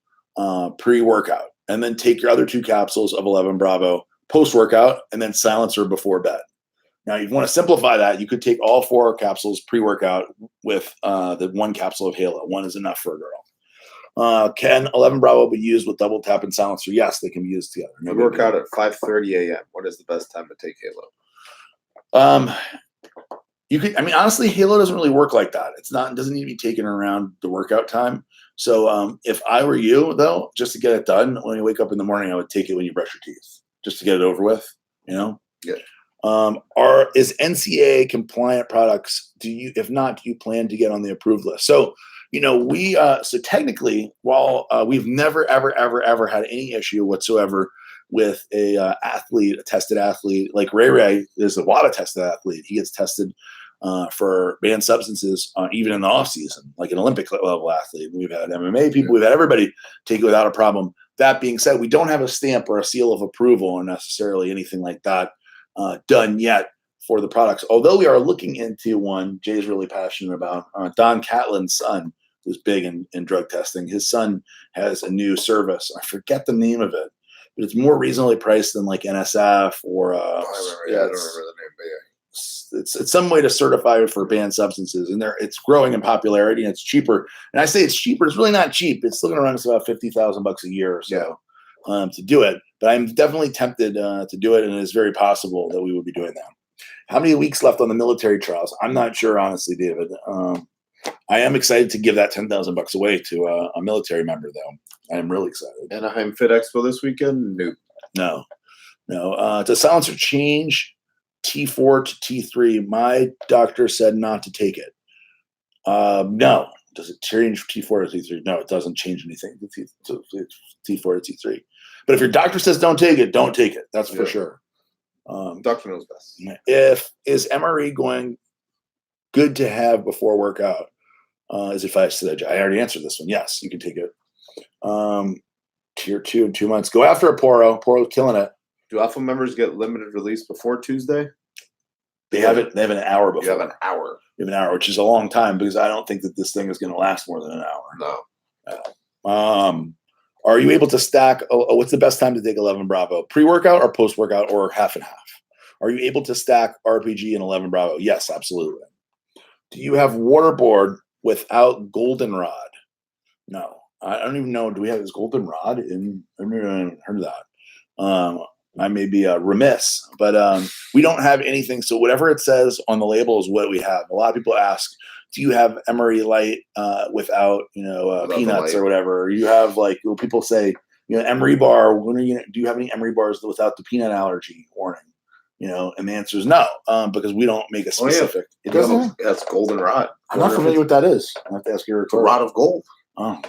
pre-workout, and then take your other 2 capsules of 11 Bravo post-workout, and then Silencer before bed. Now, you want to simplify that. You could take all 4 capsules pre-workout with the 1 capsule of Halo. 1 is enough for a girl. Can 11 Bravo be used with Double Tap and Silencer? Yes, they can be used together. No, work out at 5:30 a.m. What is the best time to take Halo? You could. I mean, honestly, Halo doesn't really work like that. It doesn't need to be taken around the workout time. So, if I were you, though, just to get it done when you wake up in the morning, I would take it when you brush your teeth, just to get it over with. You know. Yeah. Is NCAA compliant products? If not, do you plan to get on the approved list? So, so technically, while we've never, ever had any issue whatsoever with a tested athlete, like Ray is a WADA tested athlete. He gets tested for banned substances even in the off season, like an Olympic level athlete. We've had MMA people, we've had everybody take it without a problem. That being said, we don't have a stamp or a seal of approval or necessarily anything like that done yet for the products. Although we are looking into one Jay's really passionate about, Don Catlin's son, who's big in drug testing. His son has a new service. I forget the name of it, but it's more reasonably priced than like NSF or I don't remember the name, but yeah. It's some way to certify for banned substances, and it's growing in popularity and it's cheaper. And I say it's cheaper; it's really not cheap. It's still going to run us about $50,000 a year or so to do it. But I'm definitely tempted to do it, and it is very possible that we will be doing that. How many weeks left on the military trials? I'm not sure, honestly, David. I am excited to give that $10,000 away to a military member, though. I am really excited. Anaheim Fit Expo this weekend? No. Does Silencer change T4 to T3? My doctor said not to take it. No. Does it change T4 to T3? No, it doesn't change anything to T4 to T3. But if your doctor says don't take it, don't take it. That's for sure. Doctor knows best. Is MRE going good to have before workout? Is it 5 stage? I already answered this one. Yes, you can take it. Tier 2 in 2 months. Go after a Poro. Poro's killing it. Do Alpha members get limited release before Tuesday? They have it. They have an hour before. You have an hour. You have an hour, which is a long time because I don't think that this thing is going to last more than an hour. No. Are you able to stack? What's the best time to take 11 Bravo? Pre-workout or post-workout or half and half? Are you able to stack RPG and 11 Bravo? Yes, absolutely. Do you have waterboard without goldenrod? No. I don't even know. Do we have this goldenrod? I've never heard of that. I may be remiss, but we don't have anything. So whatever it says on the label is what we have. A lot of people ask, do you have Emery Light without peanuts or whatever? Or you have people say, Emery bar. Do you have any Emery bars without the peanut allergy warning? And the answer is no, because we don't make a specific. It doesn't. That's goldenrod. I'm not familiar with what that is. I have to ask you. It's a rod of gold. Oh.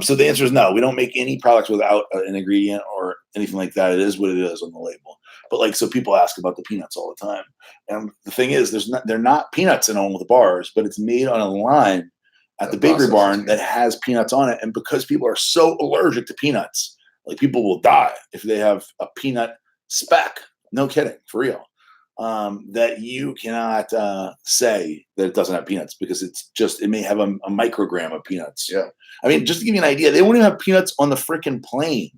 So the answer is no. We don't make any products without an ingredient or anything like that. It is what it is on the label. But so people ask about the peanuts all the time. And the thing is, they're not peanuts in all of the bars, but it's made on a line at the bakery barn that has peanuts on it. And because people are so allergic to peanuts, people will die if they have a peanut speck. No kidding, for real. That you cannot say that it doesn't have peanuts because it may have a microgram of peanuts. Yeah. I mean, just to give you an idea, they won't even have peanuts on the freaking plane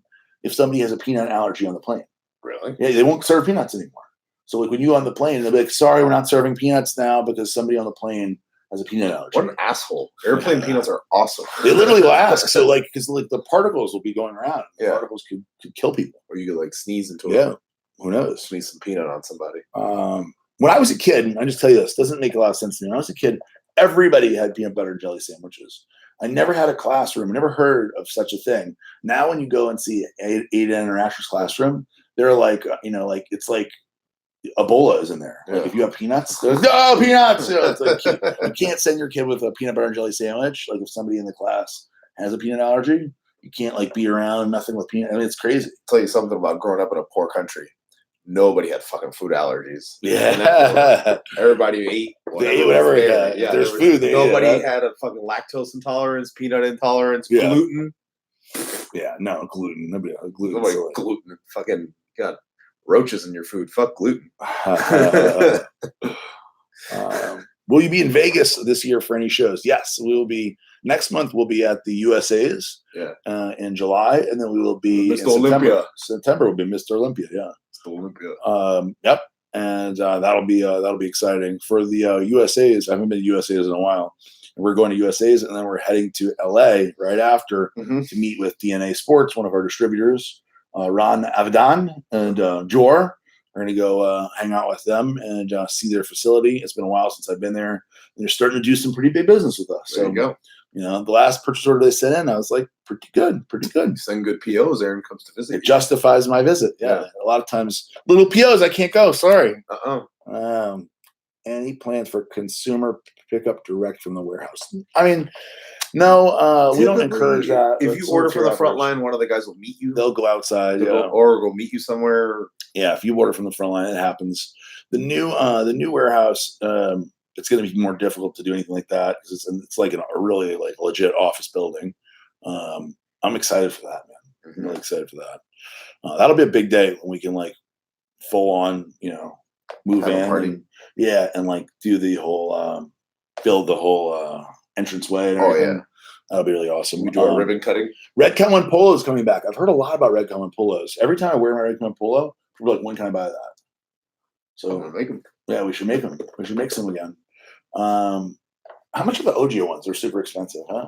if somebody has a peanut allergy on the plane. Really? Yeah, they won't serve peanuts anymore. So when you on the plane, they'll be like, sorry, we're not serving peanuts now because somebody on the plane has a peanut allergy. What an asshole! Airplane peanuts are awesome. They literally will ask. So like, because like the particles will be going around. The Yeah. particles could kill people. Or you could like sneeze into Yeah. it. Who knows? Sneeze some peanut on somebody. When I was a kid, and I just tell you this, doesn't make a lot of sense to me. When I was a kid, everybody had peanut butter and jelly sandwiches. I never had a classroom. I never heard of such a thing. Now, when you go and see Aiden or Asher's classroom, they're like, like it's like Ebola is in there. Like if you have peanuts, there's no peanuts. It's like you can't send your kid with a peanut butter and jelly sandwich. Like if somebody in the class has a peanut allergy, you can't like be around nothing with peanut. I mean, it's crazy. I'll tell you something about growing up in a poor country. Nobody had fucking food allergies. Yeah. Everybody ate whatever. Yeah, there's food. Nobody had a fucking lactose intolerance, peanut intolerance, gluten. Yeah, no gluten. Nobody had gluten. Nobody gluten. Fucking got roaches in your food. Fuck gluten. Will you be in Vegas this year for any shows? Yes, we will be. Next month we'll be at the USA's. Yeah. In July, and then we will be Mr. Olympia. September will be Mr. Olympia. Yeah. Mr. Olympia. Yep. And that'll be exciting for the USA's. I haven't been to USA's in a while. We're going to USA's, and then we're heading to LA right after to meet with DNA Sports, one of our distributors, Ron Avidan and Jor. We're going to go hang out with them and see their facility. It's been a while since I've been there. And they're starting to do some pretty big business with us. There you go. The last purchase order they sent in, I was like, pretty good. Send good POs. Aaron comes to visit. It justifies my visit. Yeah. A lot of times, little POs, I can't go. Sorry. Any plans for consumer pickup direct from the warehouse? I mean, no, we don't encourage that. If you order from the front line, one of the guys will meet you. They'll go outside, or go meet you somewhere. Yeah, if you order from the front line, it happens. The new warehouse, it's going to be more difficult to do anything like that because it's like a really like legit office building. I'm excited for that, man. I'm really excited for that. That'll be a big day when we can like full on, move in, and like do the whole build the whole entranceway and everything. Yeah. That'll be really awesome. We do a ribbon cutting. Red Cowan Polo is coming back. I've heard a lot about Red Cowan Polos. Every time I wear my Red Cowan Polo, people are like, when can I buy that? So make them. Yeah, we should make them. We should make some again. How much are the OGIO ones? They're super expensive, huh?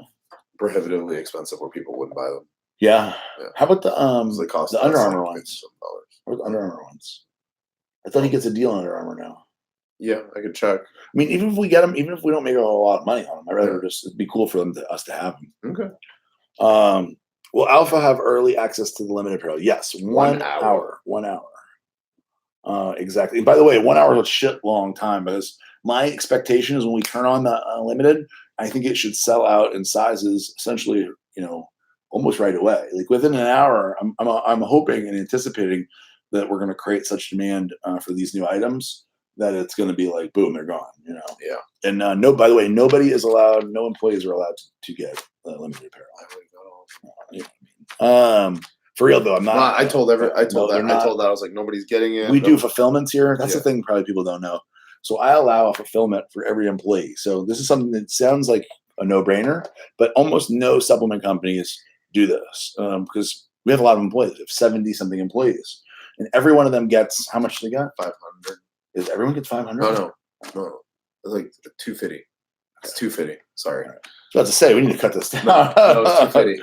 Prohibitively expensive where people wouldn't buy them. Yeah. How about the Under Armour like ones? Or the Under Armour ones? I thought he gets a deal on Under Armour now. Yeah, I could check. I mean, even if we get them, even if we don't make a whole lot of money on them, I'd rather it'd be cool for us to have them. Okay. Will Alpha have early access to the limited apparel? Yes, 1 hour. 1 hour. Exactly. And by the way, 1 hour is a shit long time because my expectation is when we turn on the limited, I think it should sell out in sizes essentially, almost right away. Like within an hour, I'm hoping and anticipating that we're going to create such demand for these new items that it's going to be like, boom, they're gone, Yeah. And by the way, nobody is allowed, no employees are allowed to get limited apparel. For real though, I'm not. I told that. I was like, nobody's getting it. We do fulfillments here. That's the thing probably people don't know. So I allow a fulfillment for every employee. So this is something that sounds like a no-brainer, but almost no supplement companies do this because we have a lot of employees. We have 70-something employees. And every one of them gets, how much they got? 500. Is everyone gets 500? No. It's like 250. It's 250. Sorry. I was about to say, we need to cut this down. No, it's 250.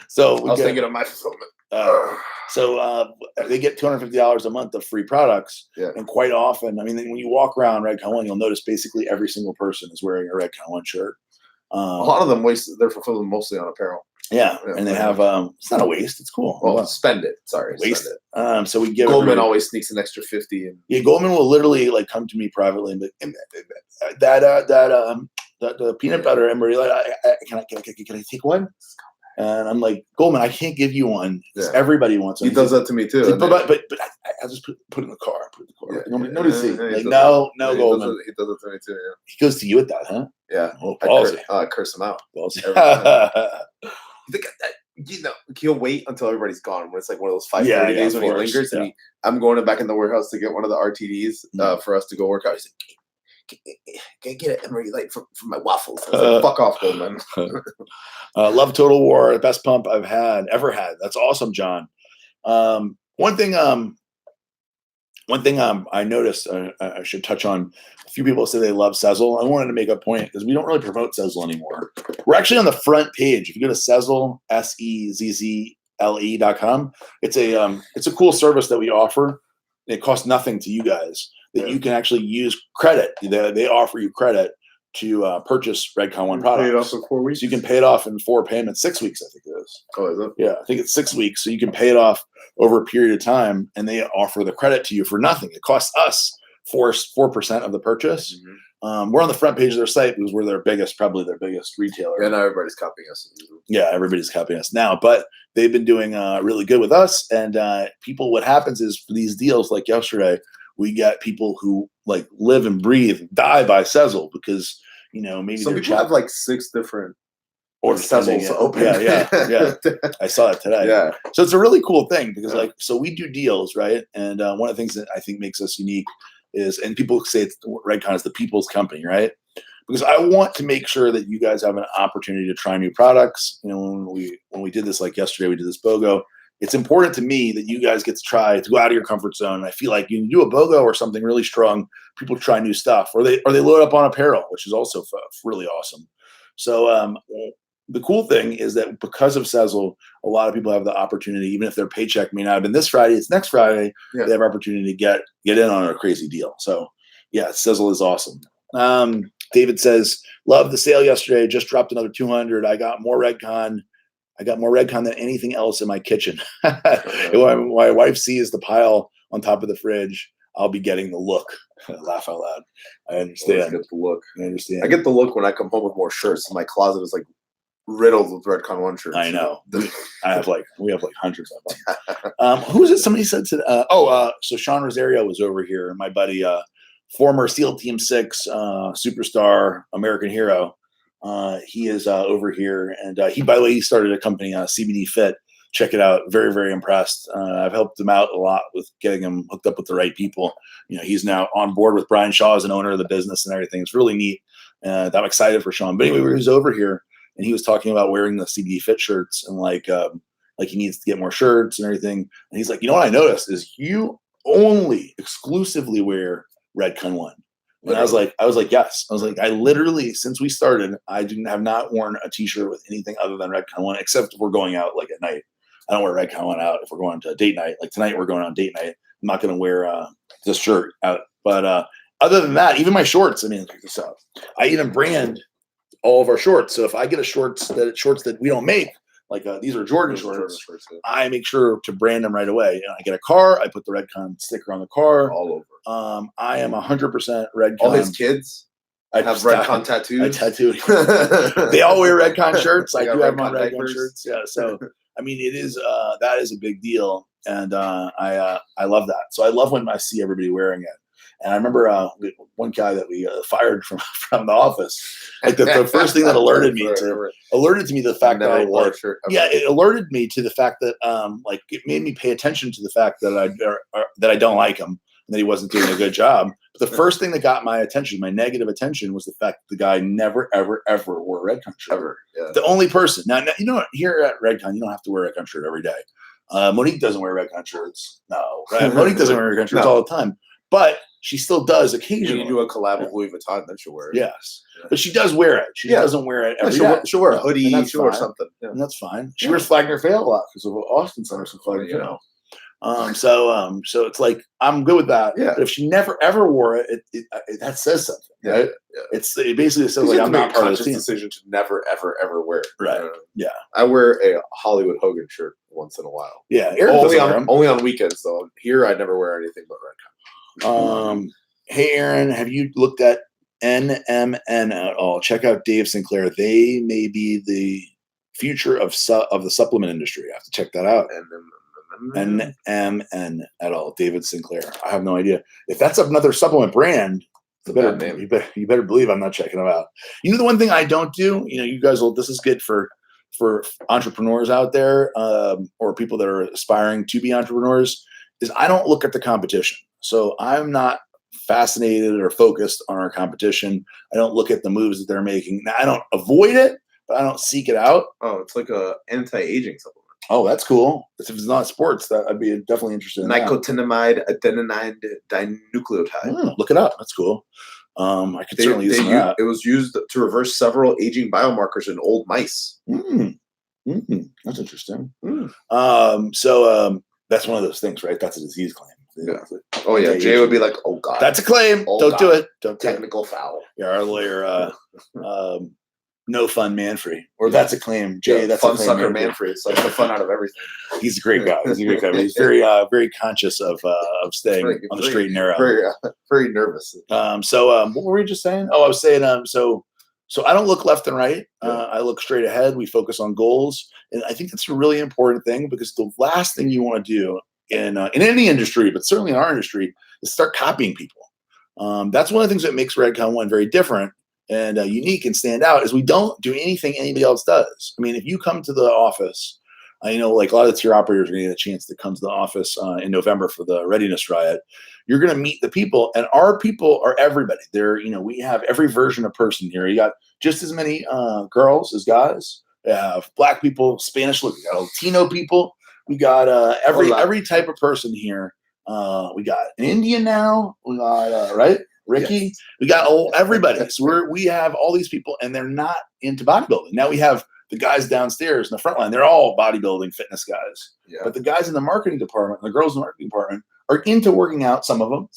So I was thinking of my fulfillment. So they get $250 a month of free products. Yeah. And quite often, I mean, when you walk around Red Cowan, you'll notice basically every single person is wearing a Red Cowan shirt. A lot of them waste their fulfillment mostly on apparel. Yeah, and they have it's not a waste. It's cool. Well, spend it. Sorry, waste. Spend it. So we give Goldman always sneaks an extra 50. And Goldman will literally like come to me privately and be like, the peanut butter and can I take one? And I'm like, Goldman, I can't give you one. Everybody wants one. He does that to me too. But I just put it in the car. Yeah. Nobody see. Like, no, Goldman. He does it to me too. Yeah. He goes to you with that, huh? Yeah. Oh, I curse him out. Ballsy. He'll wait until everybody's gone. When it's like one of those 5:30 days when he lingers, and I'm going back in the warehouse to get one of the RTDs for us to go work out. He's like, can I get it Emery Light for my waffles? I was like, fuck off, Goldman. Love Total War, the best pump I've ever had. That's awesome, John. One thing One thing I noticed I should touch on. A few people say they love Sezzle. I wanted to make a point because we don't really promote Sezzle anymore. We're actually on the front page. If you go to Sezzle, SEZZLE.com, it's a cool service that we offer. It costs nothing to you guys. That you can actually use credit. They offer you credit to purchase Redcon One products. Pay it off in 4 weeks. So you can pay it off in 4 payments, 6 weeks, I think it is. Oh, is it? Yeah, I think it's 6 weeks. So you can pay it off over a period of time, and they offer the credit to you for nothing. It costs us 4% of the purchase. Mm-hmm. We're on the front page of their site because we're probably their biggest retailer. Yeah, now everybody's copying us. Yeah, everybody's copying us now, but they've been doing really good with us. And what happens is for these deals like yesterday, we get people who like live and breathe, die by Sezzle because maybe some people have like 6 different Sezzles open. Yeah. I saw it today. Yeah. So it's a really cool thing because so we do deals, right? And one of the things that I think makes us unique is, and people say Redcon is the people's company, right? Because I want to make sure that you guys have an opportunity to try new products. When we did this, like yesterday, we did this BOGO. It's important to me that you guys get to go out of your comfort zone. And I feel like you can do a BOGO or something really strong. People try new stuff, or they load up on apparel, which is also really awesome. So the cool thing is that because of Sezzle, a lot of people have the opportunity, even if their paycheck may not have been this Friday, it's next Friday. Yeah. They have opportunity to get in on a crazy deal. So yeah, Sezzle is awesome. David says, love the sale yesterday. Just dropped another 200. I got more Redcon than anything else in my kitchen. When my wife sees the pile on top of the fridge, I'll be getting the look. Laugh out loud. I understand. I get the look. I understand. I get the look when I come home with more shirts. My closet is like riddled with Redcon One shirts. I know. we have hundreds of them. Who was it? Somebody said so Sean Rosario was over here. My buddy, former SEAL Team 6 superstar, American hero. He is over here, and by the way, he started a company, CBD Fit. Check it out. Very, very impressed. I've helped him out a lot with getting him hooked up with the right people. He's now on board with Brian Shaw as an owner of the business and everything. It's really neat. I'm excited for Sean. But anyway, he was over here, and he was talking about wearing the CBD Fit shirts and like he needs to get more shirts and everything. And he's like, what I noticed is you only exclusively wear Redcon One. And I was like, yes. I was like, I literally, since we started, I have not worn a t-shirt with anything other than Redcon One, except if we're going out like at night. I don't wear Redcon One out if we're going to a date night. Like tonight, we're going on date night. I'm not going to wear this shirt out. But other than that, even my shorts, check this out. I even brand all of our shorts. So if I get shorts that we don't make, like these are Jordan shorts, yeah. I make sure to brand them right away. I get a car, I put the Redcon sticker on the car. All over. I am 100% Redcon. All his kids have Redcon tattoos. I tattooed. They all wear Redcon shirts. I do have my Redcon shirts. Yeah. So it is that is a big deal, and I love that. So I love when I see everybody wearing it. And I remember one guy that we fired from the office. Like the first thing that alerted me to the fact that it alerted me to the fact that it made me pay attention to the fact that I don't like him and that he wasn't doing a good job. But the first thing that got my attention, my negative attention, was the fact that the guy never, ever, ever wore a Redcon shirt. Ever, yeah. The only person. Now, here at Redcon, you don't have to wear a Redcon shirt every day. Monique doesn't wear Redcon shirts. No, right? Monique doesn't wear Redcon shirts all the time. But she still does occasionally. You do a collab with Louis Vuitton, then she'll wear it. Yes. Yeah. But she does wear it. She doesn't wear it every day. day. She'll wear a hoodie, she'll wear something. Yeah. And that's fine. She wears Flagner Fail a lot because of Austin Center some Flagner Fail. So it's like I'm good with that. Yeah. But if she never ever wore it, that says something, right? Yeah. It basically says like I'm not part of the decision to never ever ever wear it. Right. Yeah. I wear a Hollywood Hogan shirt once in a while. Yeah. Only on weekends though. Here I never wear anything but Redcon. Hey Aaron, have you looked at NMN at all? Check out Dave Sinclair. They may be the future of the supplement industry. I have to check that out. NMN at all. David Sinclair. I have no idea. If that's another supplement brand, you better believe I'm not checking them out. The one thing I don't do, you guys this is good for entrepreneurs out there, or people that are aspiring to be entrepreneurs, is I don't look at the competition. So I'm not fascinated or focused on our competition. I don't look at the moves that they're making. Now, I don't avoid it, but I don't seek it out. Oh, it's like a anti-aging supplement. Oh, that's cool. If it's not sports, that I'd be definitely interested in that. Nicotinamide adenine dinucleotide. Look it up. That's cool. I could certainly use some of that. It was used to reverse several aging biomarkers in old mice. That's interesting. So that's one of those things, right? That's a disease claim. Yeah. Oh yeah, Jay would be like, "Oh God, that's a claim. Don't do it. Don't technical foul." Yeah, our lawyer, no fun Manfrey, or that's a claim. Jay, that's fun a claim, sucker Manfrey. It's like the fun out of everything. He's a great guy. He's a great guy. But he's very, very conscious of staying on the straight and narrow. Very nervous. So what were we just saying? Oh, I was saying, so I don't look left and right. I look straight ahead. We focus on goals, and I think that's a really important thing because the last thing you want to do in any industry, but certainly in our industry, is start copying people. That's one of the things that makes Redcon 1 very different and unique and stand out is we don't do anything anybody else does. I mean, if you come to the office, like a lot of the tier operators are going to get a chance to come to the office in November for the Readiness Riot. You're going to meet the people, and our people are everybody. We have every version of person here. You got just as many girls as guys. We have Black people, Spanish, we got Latino people. We got every type of person here. We got an Indian now. We got right, Ricky. Yes. We got everybody. So we have all these people, and they're not into bodybuilding. Now we have the guys downstairs in the front line. They're all bodybuilding fitness guys. Yeah. But the guys in the marketing department, the girls in the marketing department, are into working out. Some of them,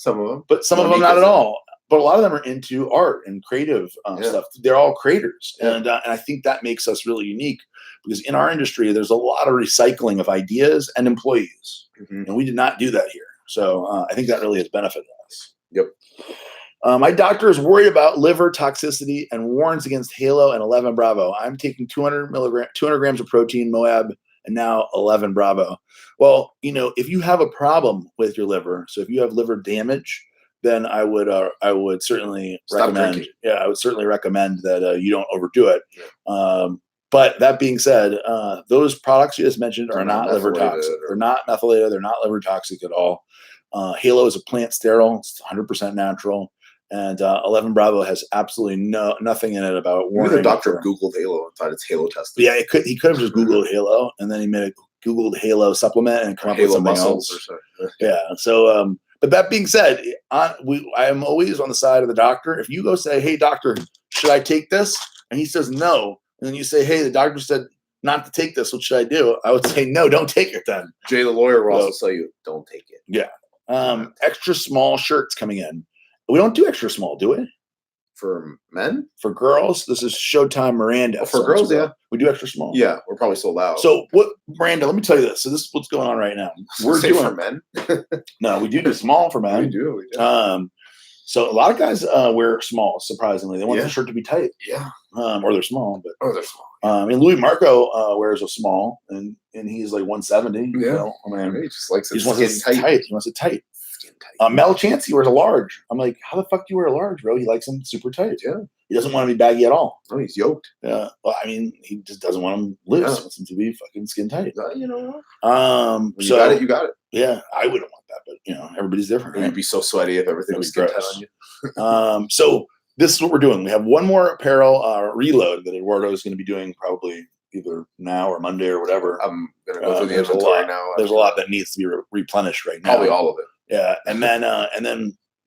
but some of them not at all. But a lot of them are into art and creative stuff. They're all creators, and I think that makes us really unique because in our industry, there's a lot of recycling of ideas and employees, and we did not do that here. So I think that really has benefited us. Yep. My doctor is worried about liver toxicity and warns against Halo and 11 Bravo. I'm taking 200 grams of protein, Moab, and now 11 Bravo. Well, if you have a problem with your liver, so if you have liver damage, then I would certainly recommend. Drinking. Yeah, I would certainly recommend that you don't overdo it. Yeah. But that being said, those products you just mentioned are not liver toxic. They're not methylated. They're not liver toxic at all. Halo is a plant sterile. It's 100% natural. And 11 Bravo has absolutely nothing in it about warning. The doctor Googled Halo and thought it's Halo tested. Yeah, he could have just Googled Halo, and then he made a Googled Halo supplement and come up with something else. Yeah. So, but that being said, I am always on the side of the doctor. If you go say, "Hey, doctor, should I take this?" and he says no, and then you say, "Hey, the doctor said not to take this. What should I do?" I would say, "No, don't take it then." Jay, the lawyer, will also tell you, "Don't take it." Yeah. Extra small shirts coming in. We don't do extra small, do we? For men? For girls, this is Showtime Miranda. Oh, for girls, yeah. We do extra small. Yeah, we're probably sold out. So Miranda, let me tell you this. So this is what's going on right now. We're doing for men? No, we do small for men. We do. So a lot of guys wear small, surprisingly. They want the shirt to be tight. Yeah. Or they're small. They're small. And Louis Marco wears a small, and he's like 170. Yeah. He just likes it tight. He wants it tight. Mel Chancey wears a large. I'm like, how the fuck do you wear a large, bro? He likes them super tight. Yeah. He doesn't want to be baggy at all. No, he's yoked. Yeah. Well, he just doesn't want them loose. He wants them to be fucking skin tight. You know what? You got it. Yeah. I wouldn't want that, but everybody's different. Right? You'd be so sweaty if everything was skin tight on you. So this is what we're doing. We have one more apparel reload that Eduardo is going to be doing probably either now or Monday or whatever. I'm going to go through the inventory now. There's a lot that needs to be replenished right now. Probably all of it. Yeah, and then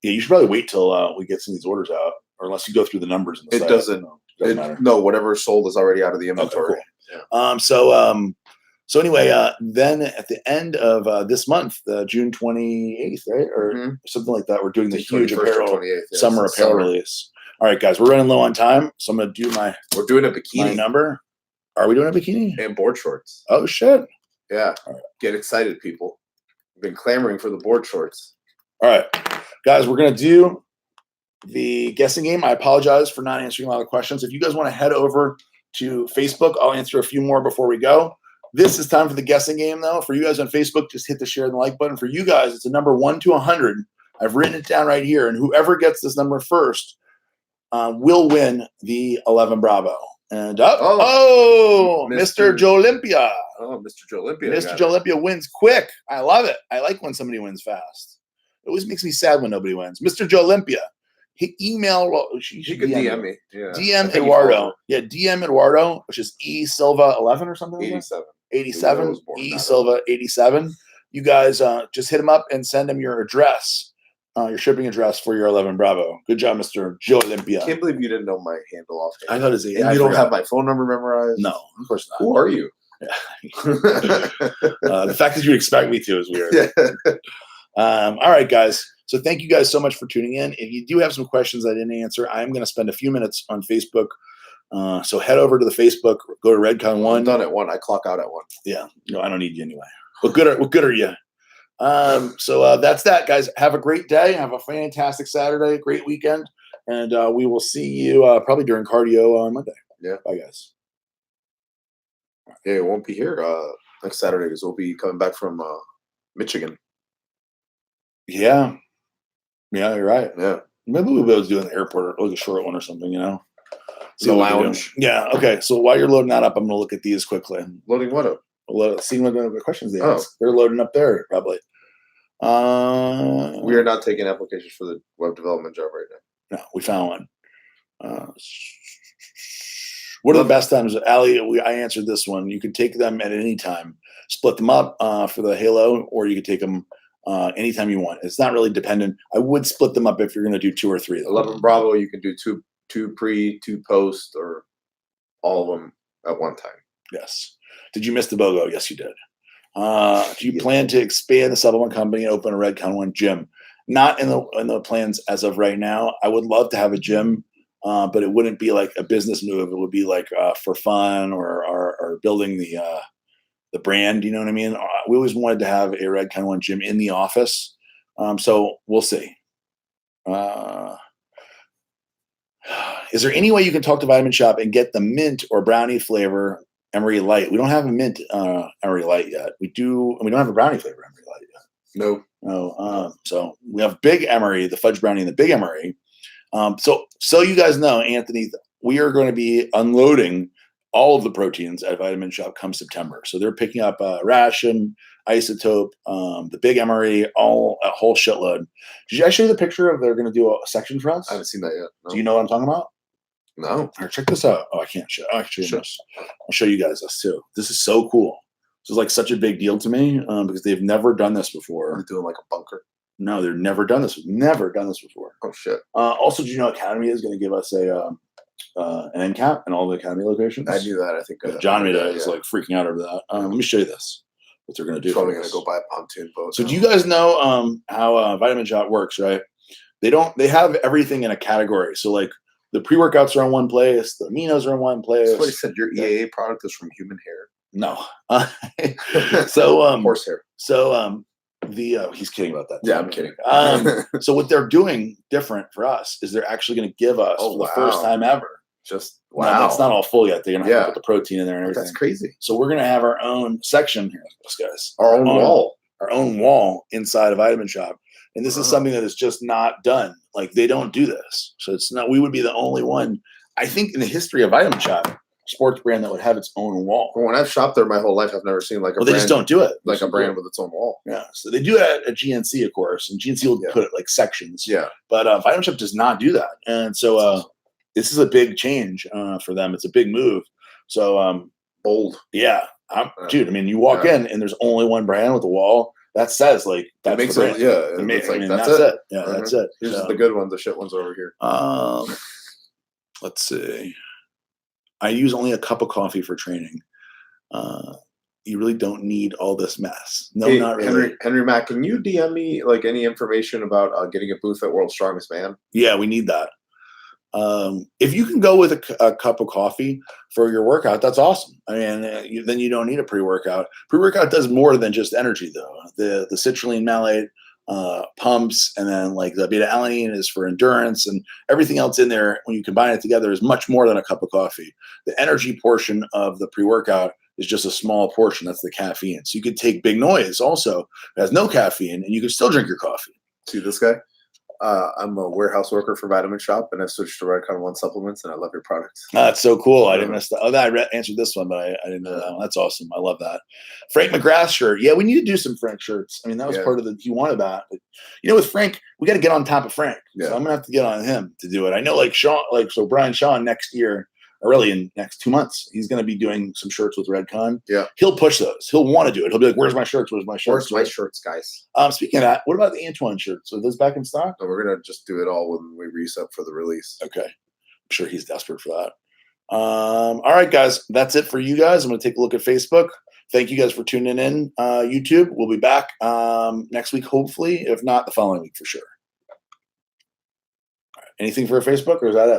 you should probably wait till we get some of these orders out, or unless you go through the numbers. In the site. Doesn't matter. No, whatever sold is already out of the inventory. Okay, cool. Yeah. So anyway, then at the end of this month, June 28th, right, or something like that, we're doing the huge summer apparel release. All right, guys, we're running low on time, so I'm going to do We're doing a bikini my number. Are we doing a bikini and board shorts? Oh shit! Yeah, get excited, people. Been clamoring for the board shorts. All right, guys, we're going to do the guessing game. I apologize for not answering a lot of questions. If you guys want to head over to Facebook, I'll answer a few more before we go. This is time for the guessing game, though. For you guys on Facebook, just hit the share and the like button. For you guys, it's a number 1 to 100. I've written it down right here, and whoever gets this number first will win the 11 Bravo. And Mr. Joe Olympia. Oh, Mr. Joe Olympia. Mr. Joe Olympia wins quick. I love it. I like when somebody wins fast. It always makes me sad when nobody wins. Mr. Joe Olympia, email. Well, You could DM me. Yeah. DM Eduardo. Yeah, DM Eduardo, which is E Silva 11 or something. 87. 87. E Silva 87. You guys just hit him up and send him your address. Your shipping address for your 11 Bravo. Good job, Mr. Joe Olympia. I can't believe you didn't know my handle offhand. I thought it was and you don't have my phone number memorized? No, of course not. Who are you? The fact that you expect me to is weird. All right, guys. So thank you guys so much for tuning in. If you do have some questions I didn't answer, I'm going to spend a few minutes on Facebook. So head over to the Facebook, go to Redcon1. I'm done at 1. I clock out at 1. Yeah. No, I don't need you anyway. What good are you? So that's that, guys. Have a great day. Have a fantastic Saturday, great weekend. And we will see you probably during cardio on Monday. Yeah. Bye, guys. Yeah, it won't be here next Saturday because we'll be coming back from Michigan. Yeah. Yeah, you're right. Yeah. Maybe we'll be able to do it in the airport or like a short one or something, you know? See the lounge. Yeah. Okay. So while you're loading that up, I'm going to look at these quickly. Loading what up? Seeing what the questions they ask. They're loading up there, probably. We are not taking applications for the web development job right now. No, we found one. What are the best times? Allie, I answered this one. You can take them at any time. Split them up for the Halo, or you could take them anytime you want. It's not really dependent. I would split them up if you're going to do 2 or 3. 11 Bravo, you can do two pre, 2 post, or all of them at one time. Yes. Did you miss the BOGO? Yes, you did. Do you plan to expand the supplement company and open a Redcon 1 gym? Not in the plans as of right now. I would love to have a gym, but it wouldn't be like a business move. It would be like for fun or building the brand. You know what I mean? We always wanted to have a Redcon 1 gym in the office. So we'll see. Is there any way you can talk to Vitamin Shop and get the mint or brownie flavor Emery Light? We don't have a mint Emery Light yet. We don't have a brownie flavor Emery Light yet. No. So we have Big Emery, the fudge brownie, and the Big Emery. So you guys know, Anthony, we are going to be unloading all of the proteins at Vitamin Shop come September. So they're picking up Ration, Isotope, the Big Emery, a whole shitload. Did I show you the picture of they're going to do a section for us? I haven't seen that yet. No. Do you know what I'm talking about? No. Here, check this out. Oh, I can't show. Actually, sure. I'll show you guys this too. This is so cool. This is like such a big deal to me because they've never done this before. They're doing like a bunker. No, they've never done this. Never done this before. Oh shit. Also, do you know Academy is going to give us an end cap in all the Academy locations? I knew that. I think John Mida is like freaking out over that. Let me show you this. What they're going to do. Probably going to go buy a pontoon boat. So do you guys know how Vitamin Shop works? Right? They have everything in a category. So like the pre-workouts are in one place. The aminos are in one place. That's what he said. Your EAA product is from human hair. No. So horse hair. So he's kidding about that. Yeah, I'm kidding. So what they're doing different for us is they're actually going to give us for the first time ever. Just wow. Now, it's not all full yet. They're going to have to put the protein in there and everything. That's crazy. So we're going to have our own section here, guys. Our own wall inside a Vitamin Shop. And this is something that is just not done. Like they don't do this. So it's not, we would be the only one, I think, in the history of Vitamin Shop, sports brand that would have its own wall. Well, when I've shopped there my whole life, I've never seen like a brand. They just don't do it. Like a brand with its own wall. Yeah. So they do it at GNC, of course. And GNC will put it like sections. Yeah. But Vitamin Shop does not do that. And so this is a big change for them. It's a big move. So bold. Yeah. Dude, I mean, you walk in and there's only one brand with a wall. That says like that makes it. Yeah. That's it. Yeah, that's it. Here's the good ones. The shit ones are over here. Let's see. I use only a cup of coffee for training. You really don't need all this mess. No, hey, not really. Henry Mack, can you DM me like any information about getting a booth at World's Strongest Man? Yeah, we need that. If you can go with a cup of coffee for your workout, that's awesome. I mean, then you don't need a pre-workout. Pre-workout does more than just energy, though. The citrulline malate pumps, and then like the beta alanine is for endurance, and everything else in there. When you combine it together, is much more than a cup of coffee. The energy portion of the pre-workout is just a small portion. That's the caffeine. So you could take Big Noise also. It has no caffeine, and you can still drink your coffee. See this guy? I'm a warehouse worker for Vitamin Shop, and I switched to Redcon One supplements, and I love your products. That's so cool. I didn't miss that. Oh, answered this one, but I didn't know that one. That's awesome. I love that. Frank McGrath shirt. Yeah, we need to do some Frank shirts. I mean, that was part of he wanted that. But, with Frank, we got to get on top of Frank. Yeah. So I'm gonna have to get on him to do it. I know, so Brian Shaw next year, or really in next 2 months, he's gonna be doing some shirts with Redcon. Yeah. He'll push those. He'll want to do it. He'll be like, "Where's my shirts? Where's my shirts? Where's my shirts, guys?" Speaking of that, what about the Antoine shirts? Are those back in stock? No, we're gonna just do it all when we reset for the release. Okay. I'm sure he's desperate for that. All right, guys, that's it for you guys. I'm going to take a look at Facebook. Thank you guys for tuning in. YouTube, we'll be back next week, hopefully, if not the following week for sure. All right. Anything for Facebook, or is that it?